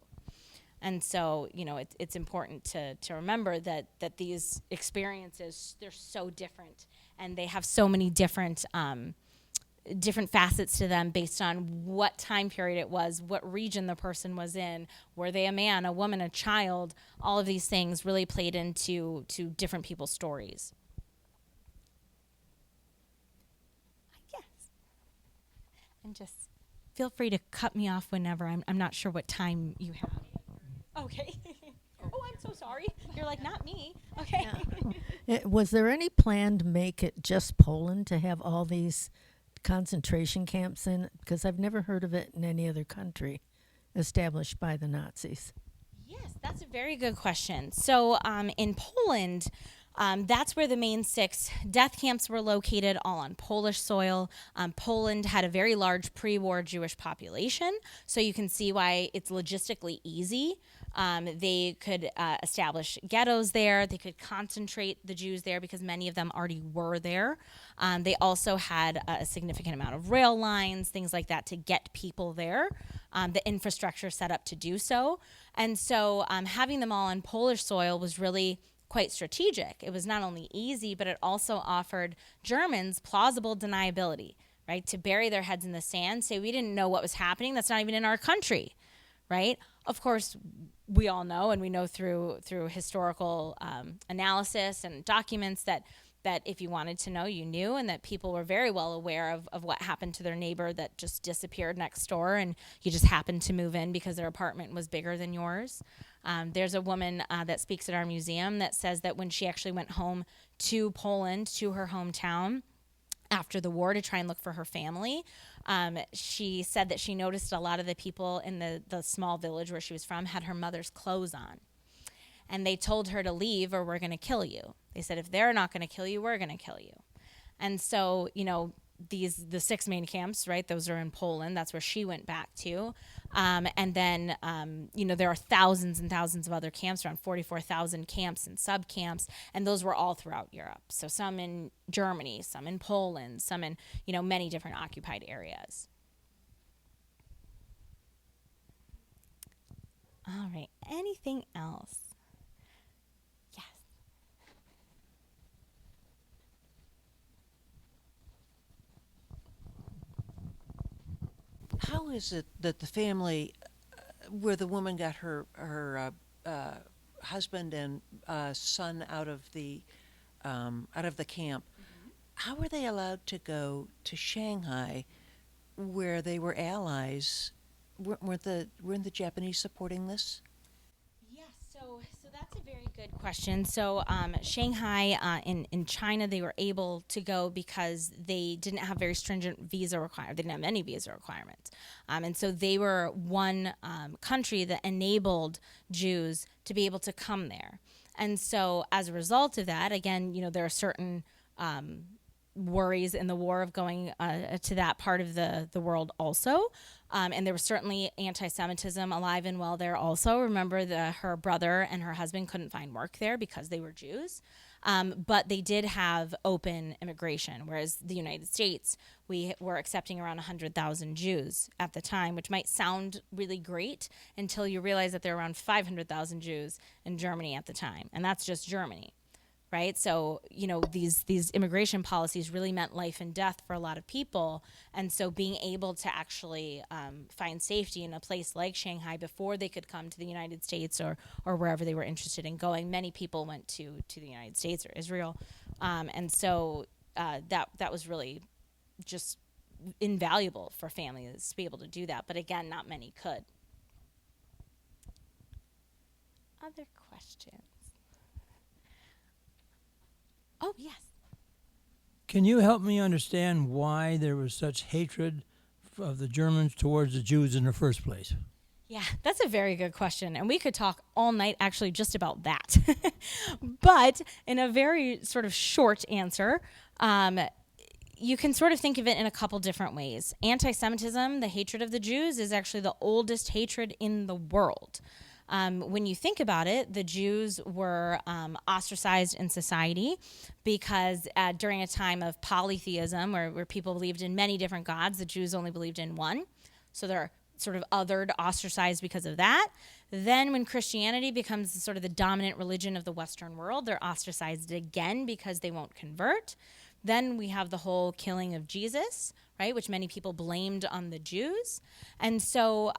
And so, you know, it's important to remember that these experiences, they're so different, and they have so many different different facets to them based on what time period it was, what region the person was in, were they a man, a woman, a child. All of these things really played into different people's stories. Yes. And just feel free to cut me off whenever. I'm not sure what time you have. Okay. Oh, I'm so sorry. You're like, not me. Okay. Yeah. Was there any plan to make it just Poland to have all these concentration camps in it? Because I've never heard of it in any other country established by the Nazis. Yes, that's a very good question. So in Poland, that's where the main 6 death camps were located, all on Polish soil. Poland had a very large pre-war Jewish population, so you can see why it's logistically easy. They could establish ghettos there. They could concentrate the Jews there because many of them already were there. They also had a significant amount of rail lines, things like that, to get people there. The infrastructure set up to do so. And so having them all on Polish soil was really quite strategic. It was not only easy, but it also offered Germans plausible deniability, right? To bury their heads in the sand, say we didn't know what was happening. That's not even in our country, right? Of course, we all know, and we know through historical analysis and documents that if you wanted to know, you knew, and that people were very well aware of what happened to their neighbor that just disappeared next door, and you just happened to move in because their apartment was bigger than yours. There's a woman that speaks at our museum that says that when she actually went home to Poland, to her hometown, after the war to try and look for her family, she said that she noticed a lot of the people in the small village where she was from had her mother's clothes on. And they told her to leave or we're going to kill you. They said, if they're not going to kill you, we're going to kill you. And so, you know, the 6 main camps, right, those are in Poland. That's where she went back to. And then, you know, there are thousands and thousands of other camps, around 44,000 camps and sub-camps, and those were all throughout Europe. So some in Germany, some in Poland, some in, you know, many different occupied areas. All right. Anything else? Yes. How is it that the family, where the woman got her husband and son out of the camp, how were they allowed to go to Shanghai, where they were allies? Weren't the Japanese supporting this? Yes, so that's a very good question. So Shanghai in China, they were able to go because they didn't have very stringent visa requirements. They didn't have any visa requirements. And so they were one country that enabled Jews to be able to come there. And so as a result of that, again, there are certain worries in the war of going to that part of the world also. And there was certainly anti-Semitism alive and well there also. Remember, her brother and her husband couldn't find work there because they were Jews. But they did have open immigration, whereas the United States, we were accepting around 100,000 Jews at the time, which might sound really great until you realize that there were around 500,000 Jews in Germany at the time. And that's just Germany. Right? So, these immigration policies really meant life and death for a lot of people. And so being able to actually find safety in a place like Shanghai before they could come to the United States or wherever they were interested in going, many people went to the United States or Israel. And so that was really just invaluable for families to be able to do that. But again, not many could. Other questions? Oh, yes. Can you help me understand why there was such hatred of the Germans towards the Jews in the first place? Yeah, that's a very good question. And we could talk all night actually just about that. But in a very sort of short answer, you can sort of think of it in a couple different ways. Anti-Semitism, the hatred of the Jews, is actually the oldest hatred in the world. When you think about it, the Jews were ostracized in society because during a time of polytheism, where people believed in many different gods, the Jews only believed in one. So they're sort of othered, ostracized because of that. Then when Christianity becomes sort of the dominant religion of the Western world, they're ostracized again because they won't convert. Then we have the whole killing of Jesus, right, which many people blamed on the Jews. And so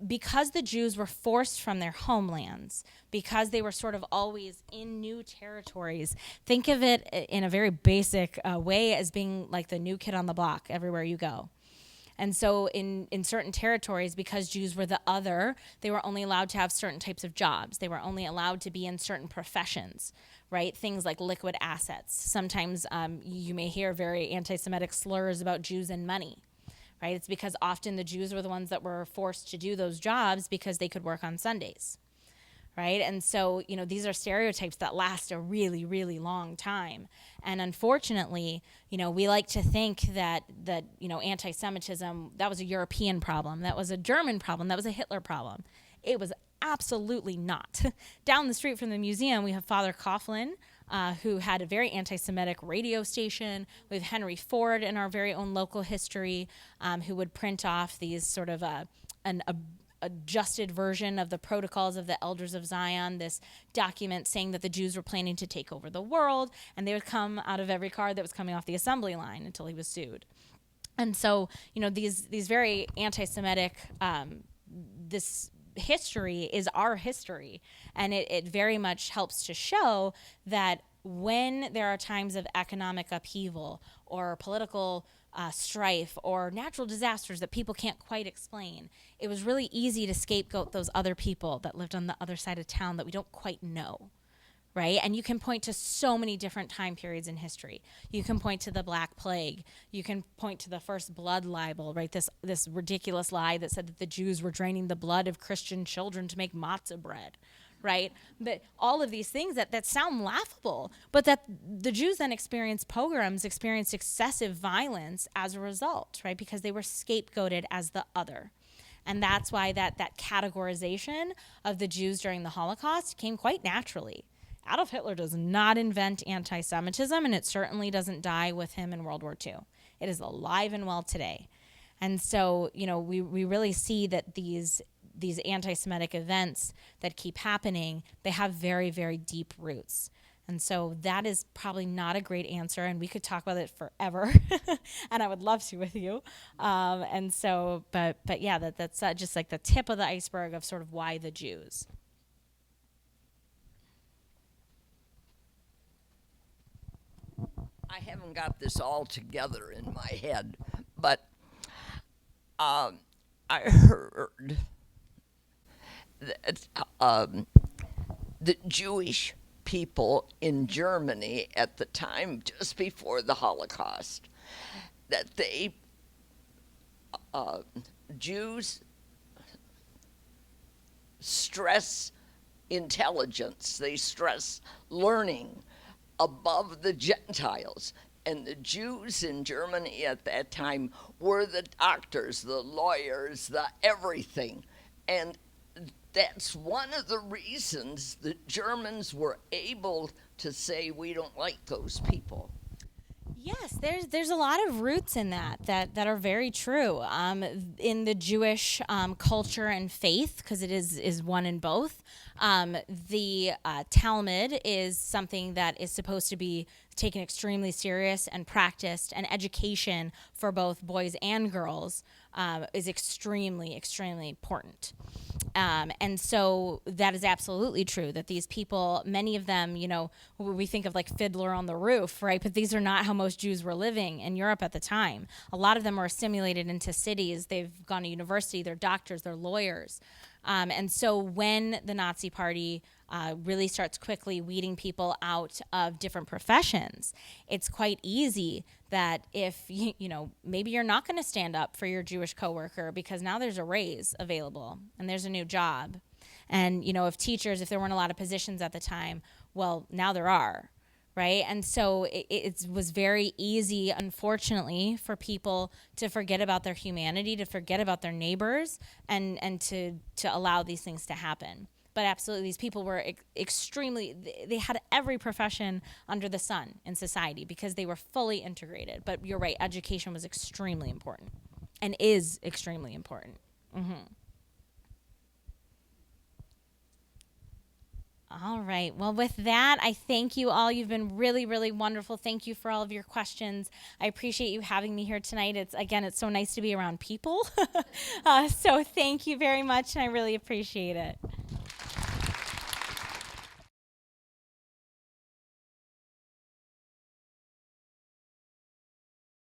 because the Jews were forced from their homelands, because they were sort of always in new territories, think of it in a very basic way as being like the new kid on the block everywhere you go. And so in certain territories, because Jews were the other, they were only allowed to have certain types of jobs. They were only allowed to be in certain professions, right? Things like liquid assets. Sometimes you may hear very anti-Semitic slurs about Jews and money. Right? It's because often the Jews were the ones that were forced to do those jobs because they could work on Sundays, right? And so, these are stereotypes that last a really, really long time. And unfortunately, we like to think that anti-Semitism, that was a European problem, that was a German problem, that was a Hitler problem. It was absolutely not. Down the street from the museum, we have Father Coughlin, who had a very anti-Semitic radio station. We have Henry Ford in our very own local history, who would print off these sort of an adjusted version of the Protocols of the Elders of Zion, this document saying that the Jews were planning to take over the world, and they would come out of every car that was coming off the assembly line until he was sued. And so, these very anti-Semitic, this history is our history, and it very much helps to show that when there are times of economic upheaval or political strife or natural disasters that people can't quite explain, it was really easy to scapegoat those other people that lived on the other side of town that we don't quite know. Right? And you can point to so many different time periods in history. You can point to the Black Plague. You can point to the first blood libel, right? This ridiculous lie that said that the Jews were draining the blood of Christian children to make matzah bread, right? But all of these things that sound laughable, but that the Jews then experienced pogroms, experienced excessive violence as a result, right? Because they were scapegoated as the other. And that's why that categorization of the Jews during the Holocaust came quite naturally. Adolf Hitler does not invent anti-Semitism, and it certainly doesn't die with him in World War II. It is alive and well today. And so, we really see that these these anti-Semitic events that keep happening, they have very, very deep roots. And so that is probably not a great answer, and we could talk about it forever, and I would love to with you. And so, but yeah, that's just like the tip of the iceberg of sort of why the Jews. I haven't got this all together in my head, but I heard that the Jewish people in Germany at the time, just before the Holocaust, that they, Jews stress intelligence, they stress learning above the Gentiles. And the Jews in Germany at that time were the doctors, the lawyers, the everything. And that's one of the reasons the Germans were able to say, we don't like those people. Yes, there's a lot of roots in that are very true in the Jewish culture and faith, because it is one in both. The Talmud is something that is supposed to be taken extremely serious and practiced, and education for both boys and girls is extremely, extremely important. And so that is absolutely true, that these people, many of them, we think of like Fiddler on the Roof, right? But these are not how most Jews were living in Europe at the time. A lot of them were assimilated into cities. They've gone to university. They're doctors. They're lawyers. And so when the Nazi Party really starts quickly weeding people out of different professions, it's quite easy that if, maybe you're not going to stand up for your Jewish coworker because now there's a raise available and there's a new job. And, if teachers, if there weren't a lot of positions at the time, well, now there are. Right. And so it was very easy, unfortunately, for people to forget about their humanity, to forget about their neighbors, and to allow these things to happen. But absolutely, these people were they had every profession under the sun in society because they were fully integrated. But you're right, education was extremely important and is extremely important. Mm-hmm. All right. Well, with that, I thank you all. You've been really, really wonderful. Thank you for all of your questions. I appreciate you having me here tonight. It's so nice to be around people. So thank you very much, and I really appreciate it.